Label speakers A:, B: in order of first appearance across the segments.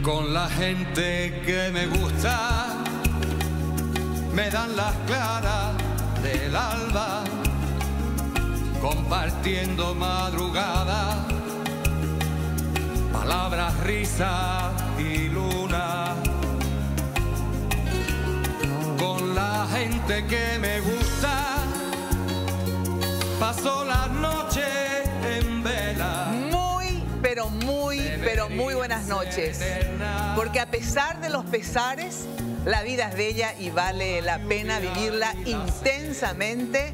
A: Con la gente que me gusta, me dan las claras del alba, compartiendo madrugada, palabras, risas y luna. Con la gente que me gusta, paso las noches en vela.
B: Pero muy buenas noches. Porque a pesar de los pesares, la vida es bella y vale la pena vivirla intensamente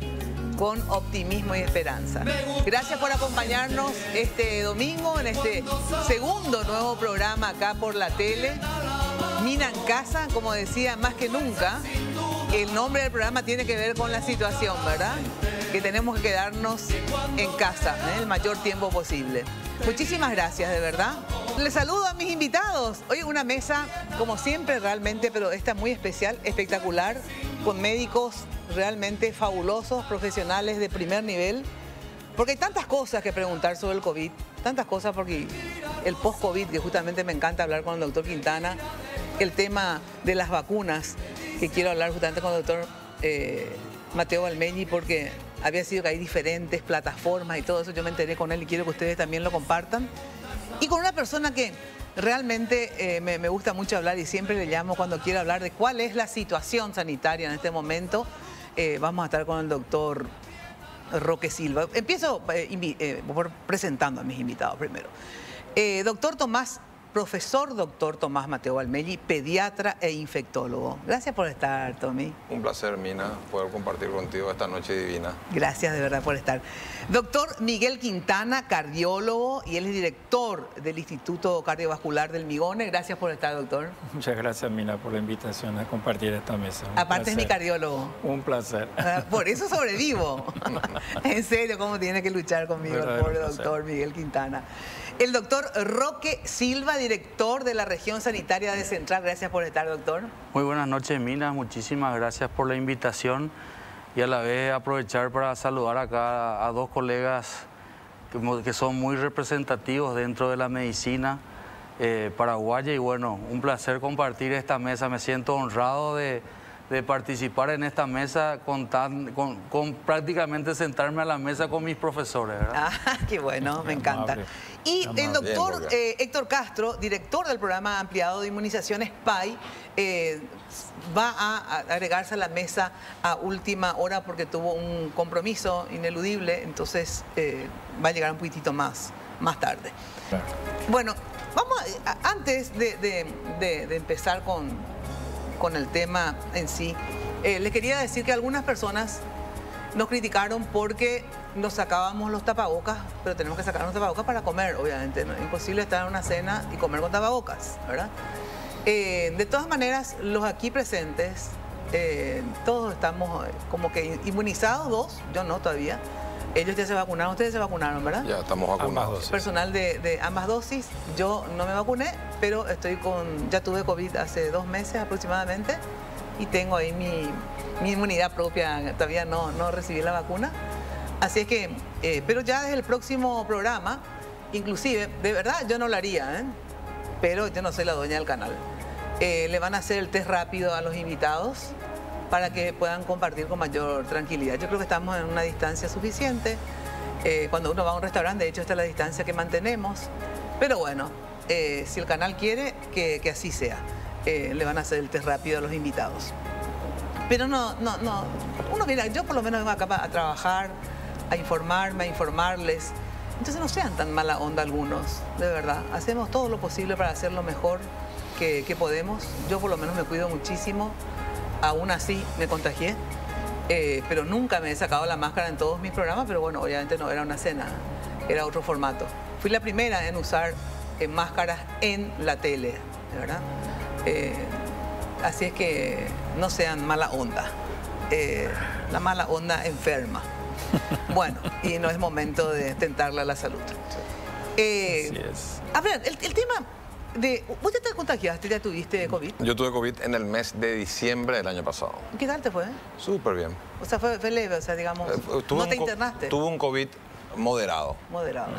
B: con optimismo y esperanza. Gracias por acompañarnos este domingo en este segundo nuevo programa acá por la tele. Mina en casa, como decía, más que nunca, el nombre del programa tiene que ver con la situación, ¿verdad? Que tenemos que quedarnos en casa el mayor tiempo posible. Muchísimas gracias, de verdad. Les saludo a mis invitados. Hoy una mesa, como siempre, realmente, pero esta muy especial, espectacular, con médicos realmente fabulosos, profesionales de primer nivel. Porque hay tantas cosas que preguntar sobre el COVID, tantas cosas porque el post-COVID, que justamente me encanta hablar con el doctor Quintana, el tema de las vacunas, que quiero hablar justamente con el doctor Mateo Valmeggi, porque había sido que hay diferentes plataformas y todo eso, yo me enteré con él y quiero que ustedes también lo compartan. Y con una persona que realmente me gusta mucho hablar y siempre le llamo cuando quiero hablar de cuál es la situación sanitaria en este momento. Vamos a estar con el doctor Roque Silva. Empiezo por presentando a mis invitados primero. Doctor Tomás, profesor doctor Tomás Mateo Valmeggi, pediatra e infectólogo. Gracias por estar, Tommy.
C: Un placer, Mina, poder compartir contigo esta noche divina.
B: Gracias de verdad por estar. Doctor Miguel Quintana, cardiólogo, y él es director del Instituto Cardiovascular del Migone. Gracias por estar, doctor.
D: Muchas gracias, Mina, por la invitación a compartir esta mesa.
B: Aparte es mi cardiólogo.
D: Un placer.
B: Por eso sobrevivo. En serio, cómo tiene que luchar conmigo el pobre doctor Miguel Quintana. El doctor Roque Silva, director de la región sanitaria de Central. Gracias por estar, doctor.
E: Muy buenas noches, Mina. Muchísimas gracias por la invitación y a la vez aprovechar para saludar acá a dos colegas que son muy representativos dentro de la medicina paraguaya y bueno, un placer compartir esta mesa. Me siento honrado de participar en esta mesa con prácticamente sentarme a la mesa con mis profesores, ¿verdad? Ah,
B: qué bueno, me encanta. Y el doctor Héctor Castro, director del programa ampliado de inmunización SPAI, va a agregarse a la mesa a última hora porque tuvo un compromiso ineludible, entonces va a llegar un poquitito más tarde. Claro. Bueno, vamos antes de empezar con el tema en sí, les quería decir que algunas personas nos criticaron porque nos sacábamos los tapabocas, pero tenemos que sacar los tapabocas para comer, obviamente. ¿No? Es imposible estar en una cena y comer con tapabocas, ¿verdad? De todas maneras, los aquí presentes, todos estamos como que inmunizados, dos, yo no todavía. Ellos ya se vacunaron, ustedes se vacunaron, ¿verdad?
C: Ya estamos vacunados.
B: Personal de ambas dosis, yo no me vacuné, pero ya tuve COVID hace 2 meses aproximadamente y tengo ahí mi inmunidad propia, todavía no recibí la vacuna. Así es que, pero ya desde el próximo programa, inclusive, de verdad yo no lo haría, pero yo no soy la dueña del canal. Le van a hacer el test rápido a los invitados para que puedan compartir con mayor tranquilidad. Yo creo que estamos en una distancia suficiente. Cuando uno va a un restaurante, de hecho esta es la distancia que mantenemos. Pero bueno, si el canal quiere, que así sea. Le van a hacer el test rápido a los invitados. Pero no. Uno, mira, yo por lo menos vengo acá a trabajar, a informarme, a informarles. Entonces no sean tan mala onda algunos, de verdad. Hacemos todo lo posible para hacer lo mejor que podemos. Yo por lo menos me cuido muchísimo. Aún así me contagié, pero nunca me he sacado la máscara en todos mis programas, pero bueno, obviamente no era una cena, era otro formato. Fui la primera en usar máscaras en la tele, ¿verdad? Así es que no sean mala onda, la mala onda enferma. Bueno, y no es momento de tentarle a la salud.
D: Así es.
B: A ver, el tema... ¿Vos ya te contagiaste? ¿Ya tuviste COVID?
C: Yo tuve COVID en el mes de diciembre del año pasado.
B: ¿Qué tal te fue?
C: Súper bien.
B: O sea, fue leve, o sea, digamos, ¿no te internaste?
C: Tuve un COVID Moderado.
B: Moderado.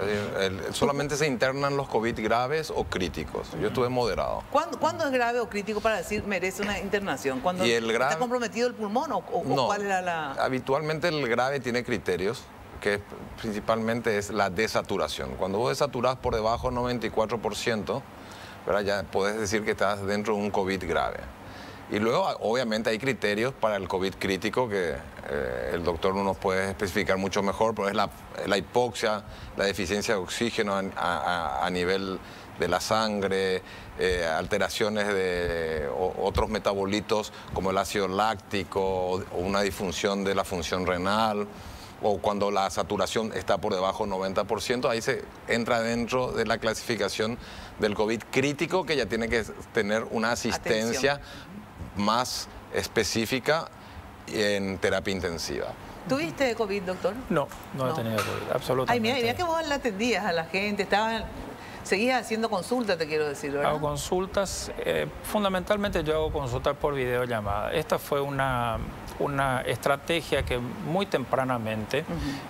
C: Solamente se internan los COVID graves o críticos. Yo estuve moderado.
B: ¿Cuándo es grave o crítico para decir merece una internación? ¿Cuándo está comprometido el pulmón o
C: no,
B: cuál era la...?
C: Habitualmente el grave tiene criterios, que principalmente es la desaturación. Cuando vos desaturás por debajo del 94%, ¿verdad? Ya podés decir que estás dentro de un COVID grave. Y luego, obviamente, hay criterios para el COVID crítico que el doctor no nos puede especificar mucho mejor, pero es la hipoxia, la deficiencia de oxígeno a nivel de la sangre, alteraciones de otros metabolitos como el ácido láctico o una disfunción de la función renal, o cuando la saturación está por debajo del 90%, ahí se entra dentro de la clasificación del COVID crítico, que ya tiene que tener una asistencia más específica en terapia intensiva.
B: ¿Tuviste COVID, doctor?
D: No he tenido COVID, absolutamente.
B: Ay, mira que vos la atendías a la gente, seguías haciendo consultas, te quiero decir, ¿verdad?
D: Hago consultas, fundamentalmente yo hago consultas por videollamada. Esta fue una estrategia que muy tempranamente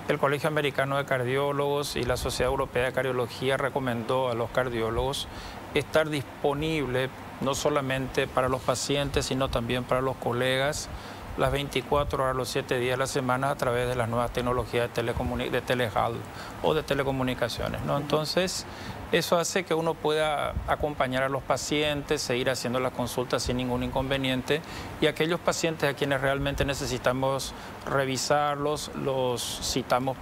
D: el Colegio Americano de Cardiólogos y la Sociedad Europea de Cardiología recomendó a los cardiólogos estar disponible no solamente para los pacientes, sino también para los colegas, las 24 horas, los 7 días de la semana, a través de las nuevas tecnologías de telehealth o de telecomunicaciones, ¿no? Entonces, eso hace que uno pueda acompañar a los pacientes, seguir haciendo las consultas sin ningún inconveniente, y aquellos pacientes a quienes realmente necesitamos revisarlos, los citamos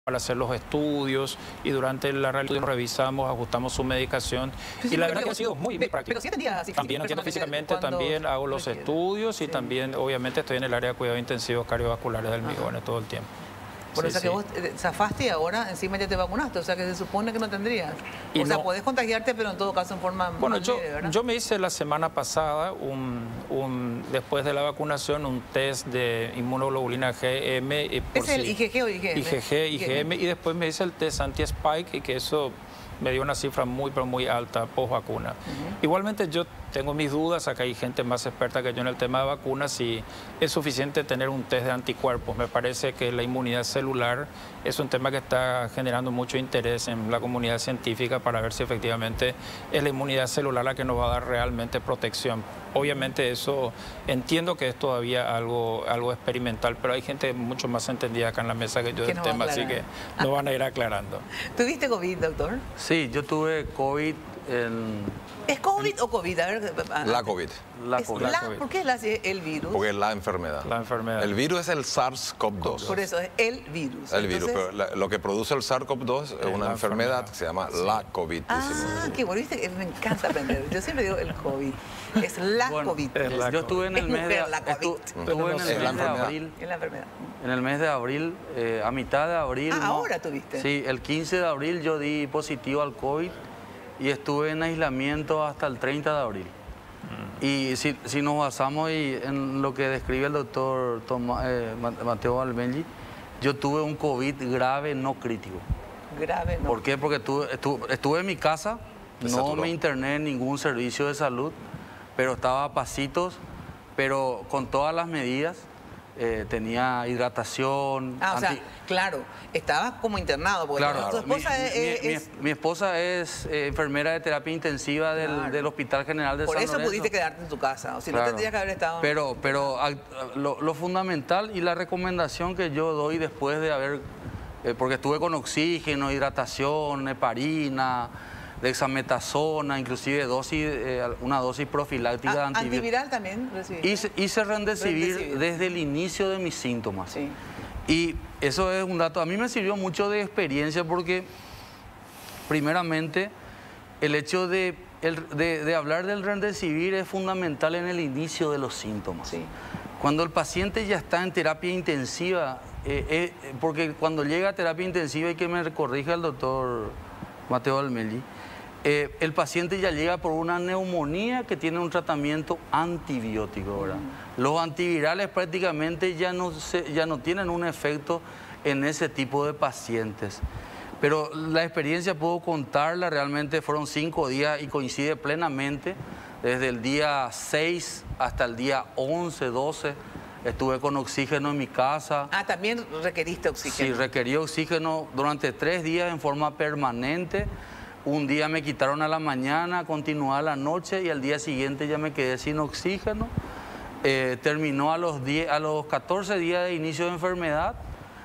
D: para hacer los estudios, y durante la realización revisamos, ajustamos su medicación. Y la verdad que ha sido muy práctico.
B: Pero sí atendías así
D: también atiendo físicamente, también hago los estudios y también, obviamente, estoy en el área de cuidados intensivos cardiovasculares del Migone todo el tiempo.
B: Por eso que vos zafaste y ahora encima ya te vacunaste, o sea que se supone que no tendrías. O sea, podés contagiarte, pero en todo caso en forma
D: bueno,
B: más leve, ¿verdad?
D: yo me hice la semana pasada, después de la vacunación, un test de inmunoglobulina GM.
B: ¿Es el IgG o IgM?
D: IgM, y después me hice el test anti-spike, y que eso me dio una cifra muy, pero muy alta post vacuna. Igualmente yo tengo mis dudas, acá hay gente más experta que yo en el tema de vacunas, y es suficiente tener un test de anticuerpos. Me parece que la inmunidad celular es un tema que está generando mucho interés en la comunidad científica para ver si efectivamente es la inmunidad celular la que nos va a dar realmente protección. Obviamente eso entiendo que es todavía algo experimental, pero hay gente mucho más entendida acá en la mesa que yo del tema, así que nos van a ir aclarando.
B: ¿Tuviste COVID, doctor?
E: Sí, yo tuve COVID
B: ¿Es COVID o COVID? A ver,
C: la COVID.
B: ¿Por qué es el virus?
C: Porque es la enfermedad.
D: La enfermedad.
C: El virus es el SARS-CoV-2.
B: Por eso es el virus.
C: El virus, pero lo que produce el SARS-CoV-2 es una enfermedad que se llama la COVID-19.
B: Ah, qué bueno, viste, me encanta aprender. Yo siempre digo el COVID. Es la COVID.
E: Yo estuve en el mes de abril.
B: Es la enfermedad.
E: En el mes de abril, a mitad de abril.
B: Ah, ahora tuviste.
E: Sí, el 15 de abril yo di positivo al COVID y estuve en aislamiento hasta el 30 de abril. Y si nos basamos en lo que describe el doctor Mateo Valmelli, yo tuve un COVID grave, no crítico.
B: Grave, no.
E: ¿Por qué? Porque estuve en mi casa, no me interné en ningún servicio de salud, pero estaba a pasitos, pero con todas las medidas. Tenía hidratación.
B: O sea, claro, estabas como internado. Porque
E: claro,
B: tu esposa
E: mi esposa es enfermera de terapia intensiva del Hospital General de San Lorenzo.
B: Por eso pudiste quedarte en tu casa, o si no tendrías que haber estado...
E: Pero lo fundamental y la recomendación que yo doy después de haber... porque estuve con oxígeno, hidratación, heparina, dexametasona, inclusive una dosis profiláctica de antiviral.
B: ¿Antiviral también recibí?
E: Hice Remdesivir desde el inicio de mis síntomas.
B: Sí.
E: Y eso es un dato, a mí me sirvió mucho de experiencia porque, primeramente, el hecho de hablar del Remdesivir es fundamental en el inicio de los síntomas. Sí. Cuando el paciente ya está en terapia intensiva, porque cuando llega a terapia intensiva, y que me corrija el doctor Mateo Valmelli, el paciente ya llega por una neumonía que tiene un tratamiento antibiótico, ¿verdad? Los antivirales prácticamente ya no tienen un efecto en ese tipo de pacientes. Pero la experiencia puedo contarla, realmente fueron 5 días y coincide plenamente, desde el día 6 hasta el día 11, 12, Estuve con oxígeno en mi casa.
B: Ah, también requeriste oxígeno.
E: Sí, requerí oxígeno durante 3 días en forma permanente. Un día me quitaron a la mañana, continué a la noche y al día siguiente ya me quedé sin oxígeno. Terminó a los 14 días de inicio de enfermedad,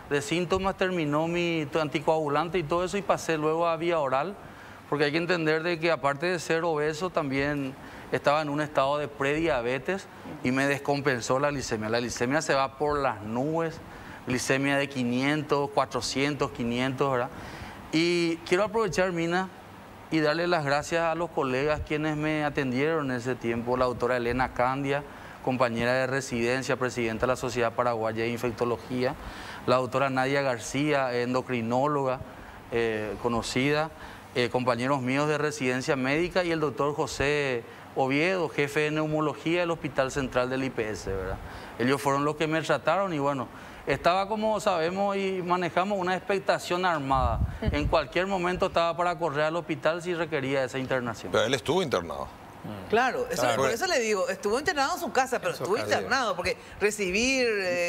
E: de síntomas, terminó mi anticoagulante y todo eso y pasé luego a vía oral, porque hay que entender de que aparte de ser obeso también estaba en un estado de prediabetes y me descompensó la glicemia. La glicemia se va por las nubes, glicemia de 500, 400, 500, ¿verdad? Y quiero aprovechar, Mina, y darle las gracias a los colegas quienes me atendieron en ese tiempo, la doctora Elena Candia, compañera de residencia, presidenta de la Sociedad Paraguaya de Infectología, la doctora Nadia García, endocrinóloga conocida, compañeros míos de residencia médica y el doctor José Oviedo, jefe de neumología del Hospital Central del IPS, ¿verdad? Ellos fueron los que me trataron y bueno, estaba, como sabemos y manejamos, una expectación armada. En cualquier momento estaba para correr al hospital si requería esa internación.
C: Pero él estuvo internado.
B: Claro, por eso le digo, estuvo internado en su casa, pero estuvo internado, porque recibir...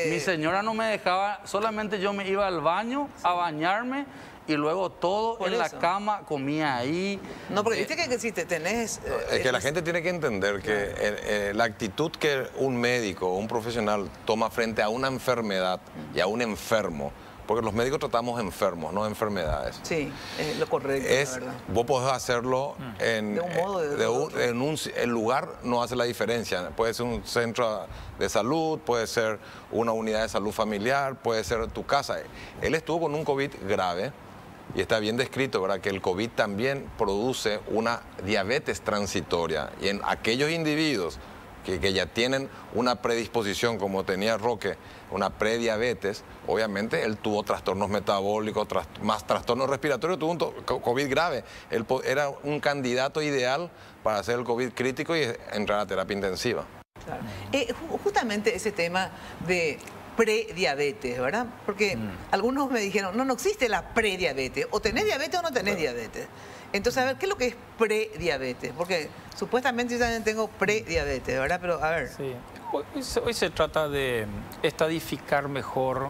E: Mi señora no me dejaba, solamente yo me iba al baño a bañarme y luego todo en la cama, comía ahí.
B: No, porque viste que si te tenés...
C: es que la gente tiene que entender que la actitud que un médico o un profesional toma frente a una enfermedad y a un enfermo, porque los médicos tratamos enfermos, no enfermedades.
B: Sí, es lo correcto, la verdad.
C: Vos podés hacerlo en...
B: De un modo,
C: el lugar no hace la diferencia. Puede ser un centro de salud, puede ser una unidad de salud familiar, puede ser tu casa. Él estuvo con un COVID grave y está bien descrito, ¿verdad?, que el COVID también produce una diabetes transitoria. Y en aquellos individuos que ya tienen una predisposición, como tenía Roque, una prediabetes, obviamente él tuvo trastornos metabólicos, más trastornos respiratorios, tuvo un COVID grave. Él era un candidato ideal para hacer el COVID crítico y entrar a terapia intensiva.
B: Claro. Justamente ese tema de prediabetes, ¿verdad? Porque algunos me dijeron, no existe la prediabetes, o tenés diabetes o no tenés diabetes. Entonces, a ver, ¿qué es lo que es prediabetes? Porque supuestamente yo también tengo prediabetes, ¿verdad? Pero, a ver.
D: Sí. Hoy se trata de estadificar mejor,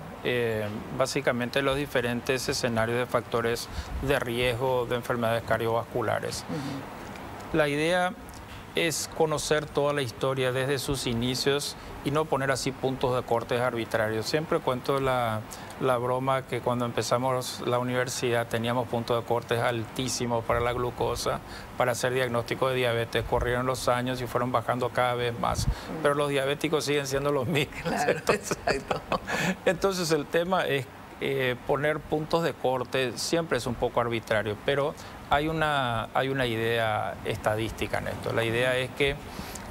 D: básicamente, los diferentes escenarios de factores de riesgo de enfermedades cardiovasculares. La idea es conocer toda la historia desde sus inicios y no poner así puntos de cortes arbitrarios. Siempre cuento la broma que cuando empezamos la universidad teníamos puntos de cortes altísimos para la glucosa, para hacer diagnóstico de diabetes. Corrieron los años y fueron bajando cada vez más, pero los diabéticos siguen siendo los mismos.
B: Claro, exacto.
D: Entonces el tema es poner puntos de corte siempre es un poco arbitrario, pero hay una idea estadística en esto. La idea es que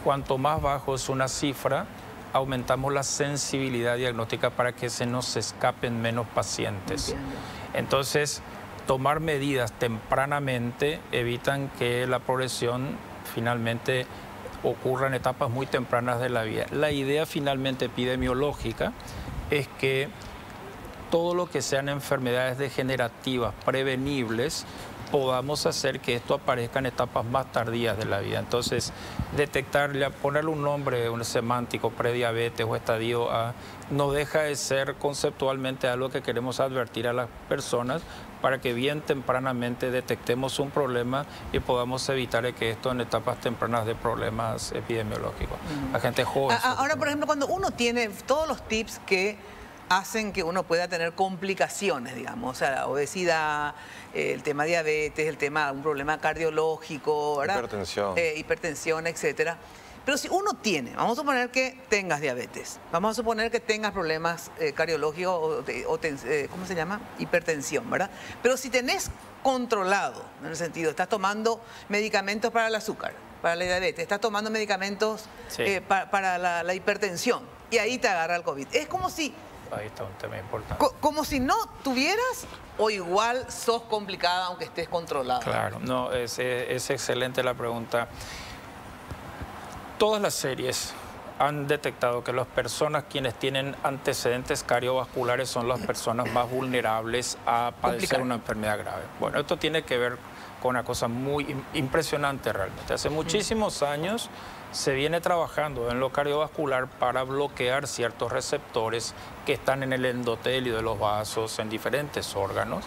D: cuanto más bajo es una cifra, aumentamos la sensibilidad diagnóstica para que se nos escapen menos pacientes.
B: Entiendo.
D: Entonces, tomar medidas tempranamente evitan que la progresión finalmente ocurra en etapas muy tempranas de la vida. La idea finalmente epidemiológica es que todo lo que sean enfermedades degenerativas prevenibles podamos hacer que esto aparezca en etapas más tardías de la vida. Entonces, detectarle, ponerle un nombre, un semántico, prediabetes o estadio A, no deja de ser conceptualmente algo que queremos advertir a las personas para que bien tempranamente detectemos un problema y podamos evitar que esto en etapas tempranas de problemas epidemiológicos. La gente joven.
B: Ahora, por ejemplo, cuando uno tiene todos los tips que hacen que uno pueda tener complicaciones, digamos, o sea, la obesidad, el tema diabetes, el tema de un problema cardiológico, ¿verdad? Hipertensión, etcétera. Pero si uno tiene, vamos a suponer que tengas diabetes, vamos a suponer que tengas problemas cardiológicos ¿cómo se llama? Hipertensión, ¿verdad? Pero si tenés controlado, en el sentido, estás tomando medicamentos para el azúcar, para la diabetes, estás tomando medicamentos para la hipertensión, y ahí te agarra el COVID. Es como si...
D: Ahí está un tema importante.
B: Como si no tuvieras o igual sos complicada aunque estés controlada.
D: Claro, no, es excelente la pregunta. Todas las series han detectado que las personas quienes tienen antecedentes cardiovasculares son las personas más vulnerables a padecer una enfermedad grave. Bueno, esto tiene que ver con una cosa muy impresionante realmente. Hace muchísimos años se viene trabajando en lo cardiovascular para bloquear ciertos receptores que están en el endotelio de los vasos, en diferentes órganos.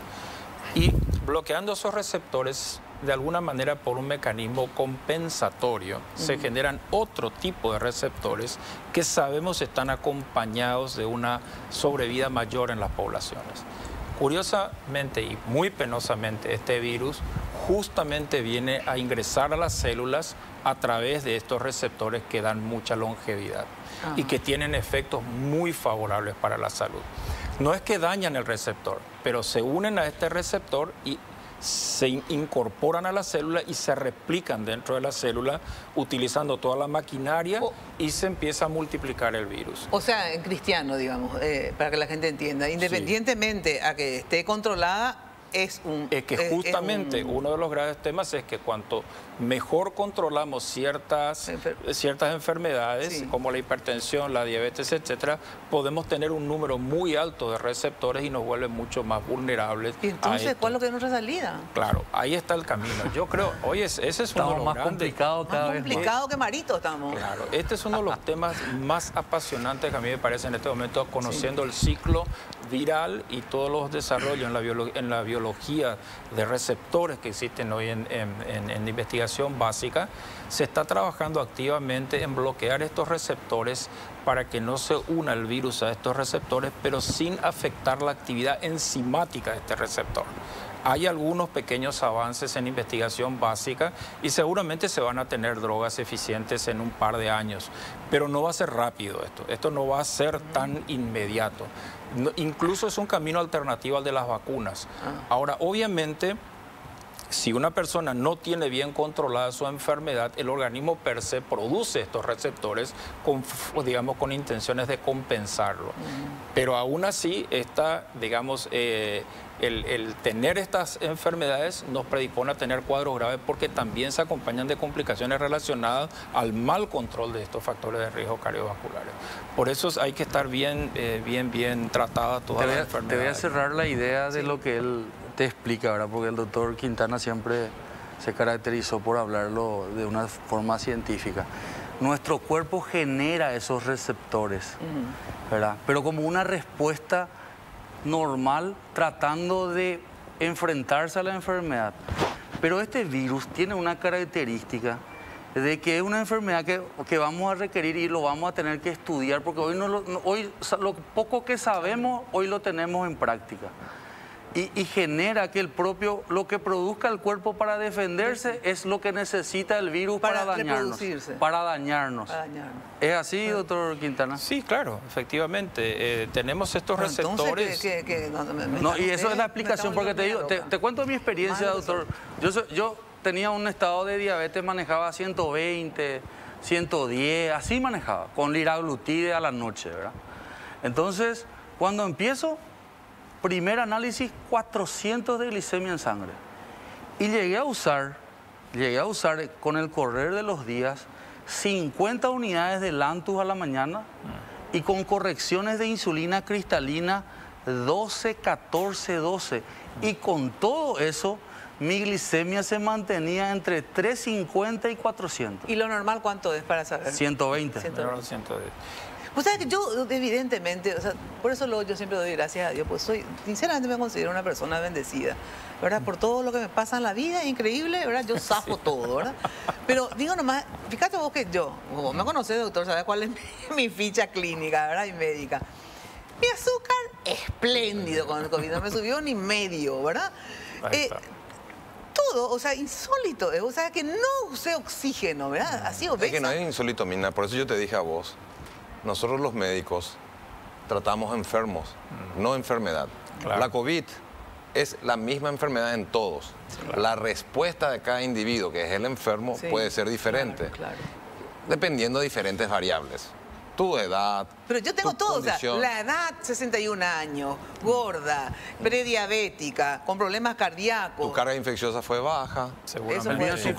D: Y bloqueando esos receptores, de alguna manera por un mecanismo compensatorio, se generan otro tipo de receptores que sabemos están acompañados de una sobrevida mayor en las poblaciones. Curiosamente y muy penosamente, este virus justamente viene a ingresar a las células a través de estos receptores que dan mucha longevidad y que tienen efectos muy favorables para la salud. No es que dañan el receptor, pero se unen a este receptor y se incorporan a la célula y se replican dentro de la célula utilizando toda la maquinaria y se empieza a multiplicar el virus.
B: O sea, en cristiano, digamos, para que la gente entienda, independientemente a que esté controlada, es
D: que justamente uno de los graves temas es que cuanto mejor controlamos ciertas enfermedades, como la hipertensión, la diabetes, etcétera, podemos tener un número muy alto de receptores y nos vuelve mucho más vulnerables.
B: ¿Y entonces cuál es lo que es nuestra salida?
D: Claro, ahí está el camino. Yo creo, ese es uno de los
E: más complicados cada vez.
B: Más complicado que Marito estamos.
D: Claro, este es uno de los temas más apasionantes que a mí me parece en este momento, conociendo el ciclo viral y todos los desarrollos en la biología de receptores que existen hoy en investigación básica. Se está trabajando activamente en bloquear estos receptores para que no se una el virus a estos receptores, pero sin afectar la actividad enzimática de este receptor. Hay algunos pequeños avances en investigación básica y seguramente se van a tener drogas eficientes en un par de años, pero no va a ser rápido esto. Esto no va a ser tan inmediato. No, incluso es un camino alternativo al de las vacunas. Ahora, obviamente, si una persona no tiene bien controlada su enfermedad, el organismo per se produce estos receptores con intenciones de compensarlo. Pero aún así, el tener estas enfermedades nos predispone a tener cuadros graves porque también se acompañan de complicaciones relacionadas al mal control de estos factores de riesgo cardiovasculares. Por eso hay que estar bien tratada toda la enfermedad.
E: Te voy a cerrar la idea de lo que él te explica, ¿verdad? Porque el doctor Quintana siempre se caracterizó por hablarlo de una forma científica. Nuestro cuerpo genera esos receptores, ¿verdad? Pero como una respuesta normal, tratando de enfrentarse a la enfermedad. Pero este virus tiene una característica de que es una enfermedad que vamos a requerir y lo vamos a tener que estudiar, porque hoy lo poco que sabemos, hoy lo tenemos en práctica. Y genera que lo que produzca el cuerpo para defenderse es lo que necesita el virus para dañarnos. Para dañarnos. ¿Es así, doctor Quintana?
D: Sí, claro, efectivamente. Tenemos estos receptores.
E: Y eso es la explicación, porque te digo, te cuento mi experiencia, doctor. Yo tenía un estado de diabetes, manejaba 120, 110, así manejaba, con liraglutide a la noche, ¿verdad? Entonces, cuando empiezo, primer análisis, 400 de glicemia en sangre. Y llegué a usar con el correr de los días 50 unidades de Lantus a la mañana y con correcciones de insulina cristalina 12, 14, 12. Y con todo eso, mi glicemia se mantenía entre 350 y 400.
B: ¿Y lo normal cuánto es para saber?
E: 120.
D: 120.
B: Pues sabes que yo evidentemente, por eso yo siempre doy gracias a Dios, pues sinceramente me considero una persona bendecida, ¿verdad? Por todo lo que me pasa en la vida, es increíble, ¿verdad? Yo zafo todo, ¿verdad? Pero digo nomás, fíjate vos que vos me conocés, doctor, sabés cuál es mi ficha clínica, ¿verdad? Y médica. Mi azúcar, espléndido con el COVID, no me subió ni medio, ¿verdad? Todo, insólito, o sea, que no usé oxígeno, ¿verdad? Así obesa.
C: Es que no es insólito, Mina, por eso yo te dije a vos. Nosotros los médicos tratamos enfermos, no enfermedad. Claro. La COVID es la misma enfermedad en todos. Claro. La respuesta de cada individuo, que es el enfermo, puede ser diferente, dependiendo de diferentes variables. Tu edad,
B: pero yo tengo todo, la edad, 61 años, gorda, prediabética, con problemas cardíacos.
C: Tu carga infecciosa fue baja.
E: Seguramente.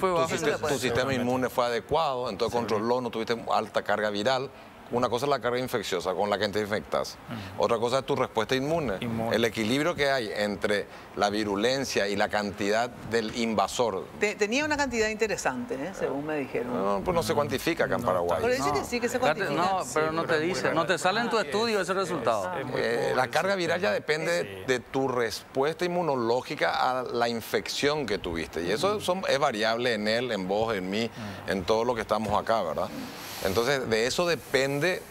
C: Tu sistema inmune fue adecuado, entonces controló, no tuviste alta carga viral. una cosa es la carga infecciosa con la que te infectas, otra cosa es tu respuesta inmune. El equilibrio que hay entre la virulencia y la cantidad del invasor.
B: Tenía una cantidad interesante, según me dijeron.
C: No, pues no se cuantifica acá en Paraguay.
B: Pero dice que sí, que se cuantifica.
E: No, pero no te dice, no te sale en tu estudio ese resultado.
C: La carga viral ya depende de tu respuesta inmunológica a la infección que tuviste. Y eso es variable en él, en vos, en mí, en todo lo que estamos acá, ¿verdad? Entonces, de eso depende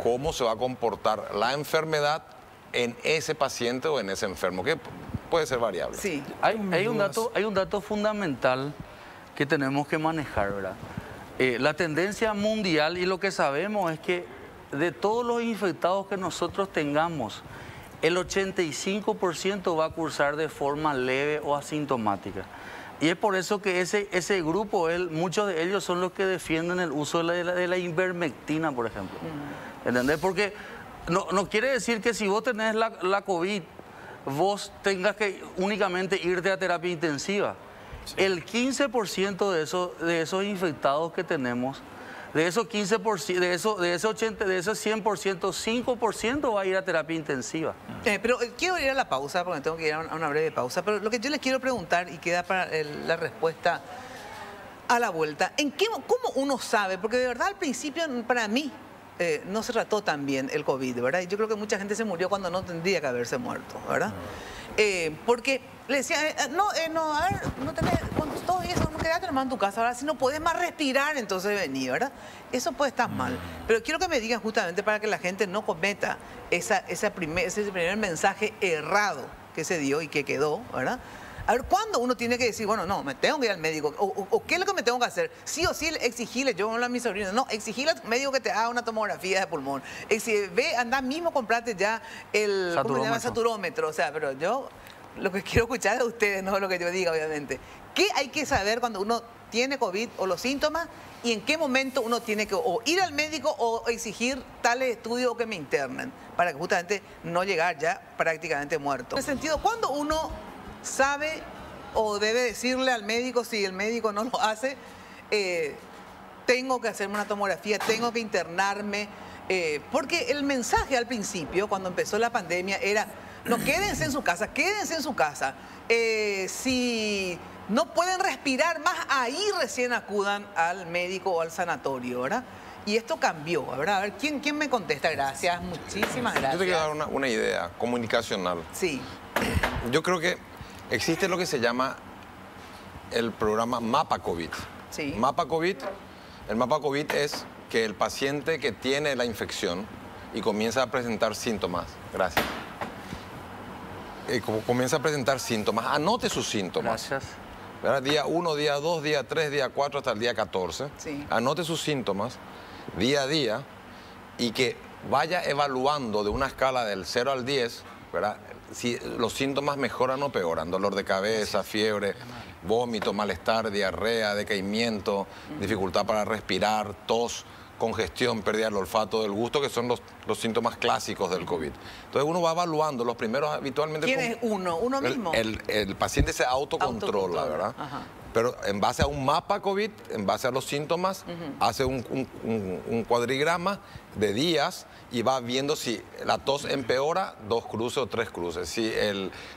C: cómo se va a comportar la enfermedad en ese paciente o en ese enfermo, que puede ser variable.
B: Sí.
E: Hay un dato fundamental que tenemos que manejar, ¿verdad? La tendencia mundial, y lo que sabemos es que de todos los infectados que nosotros tengamos, el 85% va a cursar de forma leve o asintomática. Y es por eso que ese grupo, muchos de ellos son los que defienden el uso de la ivermectina, por ejemplo. ¿Entendés? Porque no quiere decir que si vos tenés la COVID, vos tengas que únicamente irte a terapia intensiva. Sí. El 15% de esos infectados que tenemos, de esos 15%, de esos 100%, 5% va a ir a terapia intensiva.
B: Pero quiero ir a la pausa, porque tengo que ir a una breve pausa, pero lo que yo les quiero preguntar, y queda para la respuesta a la vuelta, ¿cómo uno sabe? Porque de verdad al principio, para mí, no se trató tan bien el COVID, ¿verdad? Y yo creo que mucha gente se murió cuando no tendría que haberse muerto, ¿verdad? Porque le decía, no tenés, con todo eso, no quedate nomás en tu casa, ahora si no podés más respirar, entonces vení, ¿verdad? Eso puede estar mal. Pero quiero que me digan justamente para que la gente no cometa ese primer mensaje errado que se dio y que quedó, ¿verdad? A ver, ¿cuándo uno tiene que decir, bueno, no, me tengo que ir al médico? ¿O qué es lo que me tengo que hacer? Sí o sí exigirle, yo hablo a mis sobrinos, no, exigirle al médico que te haga una tomografía de pulmón. Anda mismo, comprate ya el saturómetro. O sea, pero yo lo que quiero escuchar de ustedes, no lo que yo diga, obviamente. ¿Qué hay que saber cuando uno tiene COVID o los síntomas? ¿Y en qué momento uno tiene que o ir al médico o exigir tales estudios o que me internen? Para que justamente no llegar ya prácticamente muerto. En ese sentido, ¿cuándo uno sabe o debe decirle al médico, si el médico no lo hace, tengo que hacerme una tomografía, tengo que internarme? Porque el mensaje al principio, cuando empezó la pandemia, era, no, quédense en su casa, quédense en su casa. Si no pueden respirar más, ahí recién acudan al médico o al sanatorio, ¿verdad? Y esto cambió, ¿verdad? A ver, ¿quién me contesta? Gracias, muchísimas gracias.
C: Yo te quiero dar una idea comunicacional.
B: Sí.
C: Yo creo que existe lo que se llama el programa Mapa COVID.
B: Sí.
C: Mapa COVID, el Mapa COVID es que el paciente que tiene la infección y comienza a presentar síntomas, gracias, comienza a presentar síntomas, anote sus síntomas.
E: Gracias.
C: ¿Verdad? Día 1, día 2, día 3, día 4 hasta el día 14.
B: Sí.
C: Anote sus síntomas día a día y que vaya evaluando de una escala del 0 al 10, ¿verdad? Si los síntomas mejoran o peoran, dolor de cabeza, fiebre, vómito, malestar, diarrea, decaimiento, dificultad para respirar, tos, congestión, pérdida del olfato, del gusto, que son los síntomas clásicos del COVID. Entonces uno va evaluando, los primeros habitualmente...
B: ¿Quién es uno? ¿Uno mismo?
C: El paciente se autocontrola, ¿verdad? Ajá. Pero en base a un mapa COVID, en base a los síntomas, hace un cuadrigrama de días y va viendo si la tos empeora, 2 cruces o 3 cruces. Si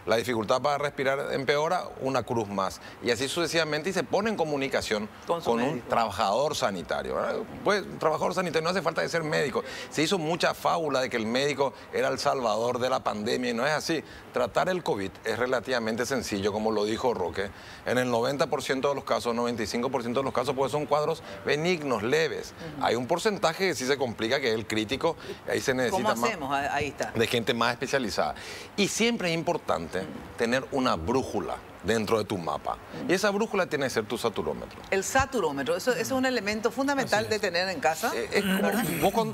C: la dificultad para respirar empeora, 1 cruz más. Y así sucesivamente, y se pone en comunicación con un trabajador sanitario, ¿verdad? Pues un trabajador sanitario no hace falta de ser médico. Se hizo mucha fábula de que el médico era el salvador de la pandemia y no es así. Tratar el COVID es relativamente sencillo, como lo dijo Roque. En el 90% de los casos, 95% de los casos, pues son cuadros benignos, leves. Hay un porcentaje que sí se complica, que es el crítico, ahí se necesita
B: ¿Cómo hacemos? Ahí está.
C: De gente más especializada. Y siempre es importante tener una brújula dentro de tu mapa. Y esa brújula tiene que ser tu saturómetro.
B: El saturómetro, eso es un elemento fundamental de tener en casa.
C: Es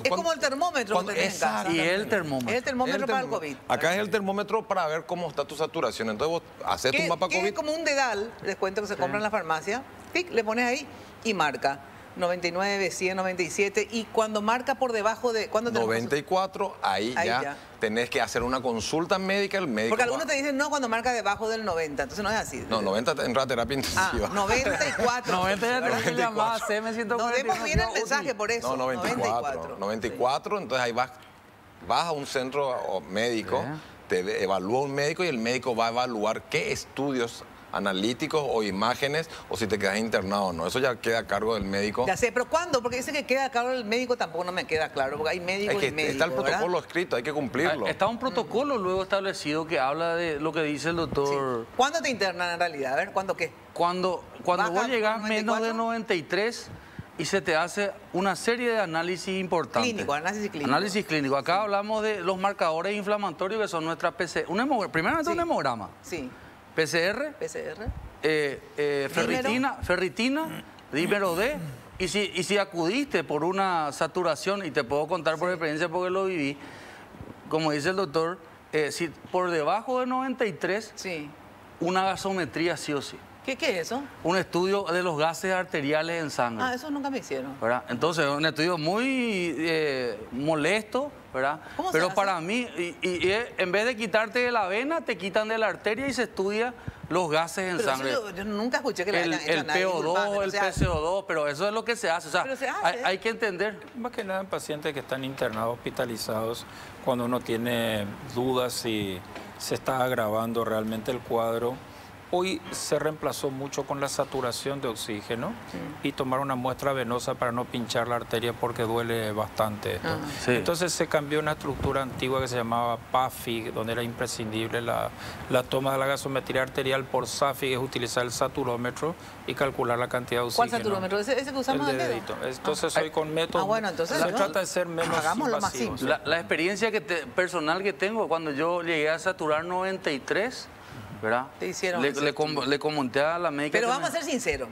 B: como el termómetro que tenés en casa.
E: Y el termómetro.
B: Es el termómetro para el COVID.
C: Acá es el termómetro para ver cómo está tu saturación. Entonces vos haces tu mapa COVID.
B: Es como un dedal, les cuento que se compra en la farmacia. ¡Pic! Le pones ahí y marca. 99, 100, 97. Y cuando marca por debajo de... ¿cuándo
C: 94, ahí ya tenés que hacer una consulta médica. El médico
B: porque algunos te dicen no cuando marca debajo del 90. Entonces no es así.
C: No, 90 entra a terapia intensiva.
B: 94.
E: 90 ya tenés que llamar a CM140.
B: Nos demos bien el mensaje por eso.
C: No, 94. Entonces ahí vas a un centro médico, te evalúa un médico y el médico va a evaluar qué estudios analíticos o imágenes o si te quedas internado o no. Eso ya queda a cargo del médico.
B: Ya sé, pero ¿cuándo? Porque dice que queda a cargo del médico, tampoco no me queda claro, porque hay médicos y médicos,
C: está el protocolo escrito, hay que cumplirlo.
E: Está un protocolo luego establecido que habla de lo que dice el doctor.
B: Sí. ¿Cuándo te internan en realidad? A ver, ¿cuándo qué?
E: Cuando vos llegás menos de 93 y se te hace una serie de análisis importantes.
B: Análisis clínico.
E: Análisis clínico. Acá hablamos de los marcadores inflamatorios que son nuestras PCR. Primeramente un hemograma.
B: Sí.
E: PCR, ferritina, dímero D, y si acudiste por una saturación, y te puedo contar por experiencia porque lo viví, como dice el doctor, si por debajo de 93, una gasometría sí o sí.
B: ¿Qué es eso? Un
E: estudio de los gases arteriales en sangre.
B: Eso nunca me hicieron.
E: ¿Verdad? Entonces, un estudio muy molesto, ¿verdad? Pero para mí, en vez de quitarte de la vena, te quitan de la arteria y se estudia los gases en sangre.
B: Yo nunca escuché que le hayan hecho
E: el PO2, el PCO2, pero eso es lo que se hace. O sea, hay que entender.
D: Más que nada en pacientes que están internados, hospitalizados, cuando uno tiene dudas si se está agravando realmente el cuadro. Hoy se reemplazó mucho con la saturación de oxígeno y tomar una muestra venosa para no pinchar la arteria porque duele bastante esto. Entonces se cambió una estructura antigua que se llamaba PAFI, donde era imprescindible la toma de la gasometría arterial por SAFI, que es utilizar el saturómetro y calcular la cantidad de oxígeno.
B: ¿Cuál saturómetro? ¿Ese que usamos
D: el dedito. Entonces hoy con métodos se trata de ser menos invasivos.
E: La experiencia personal que tengo, cuando yo llegué a saturar 93, ¿verdad?
B: Te hicieron
E: le comenté a la médica.
B: Pero vamos a ser sinceros,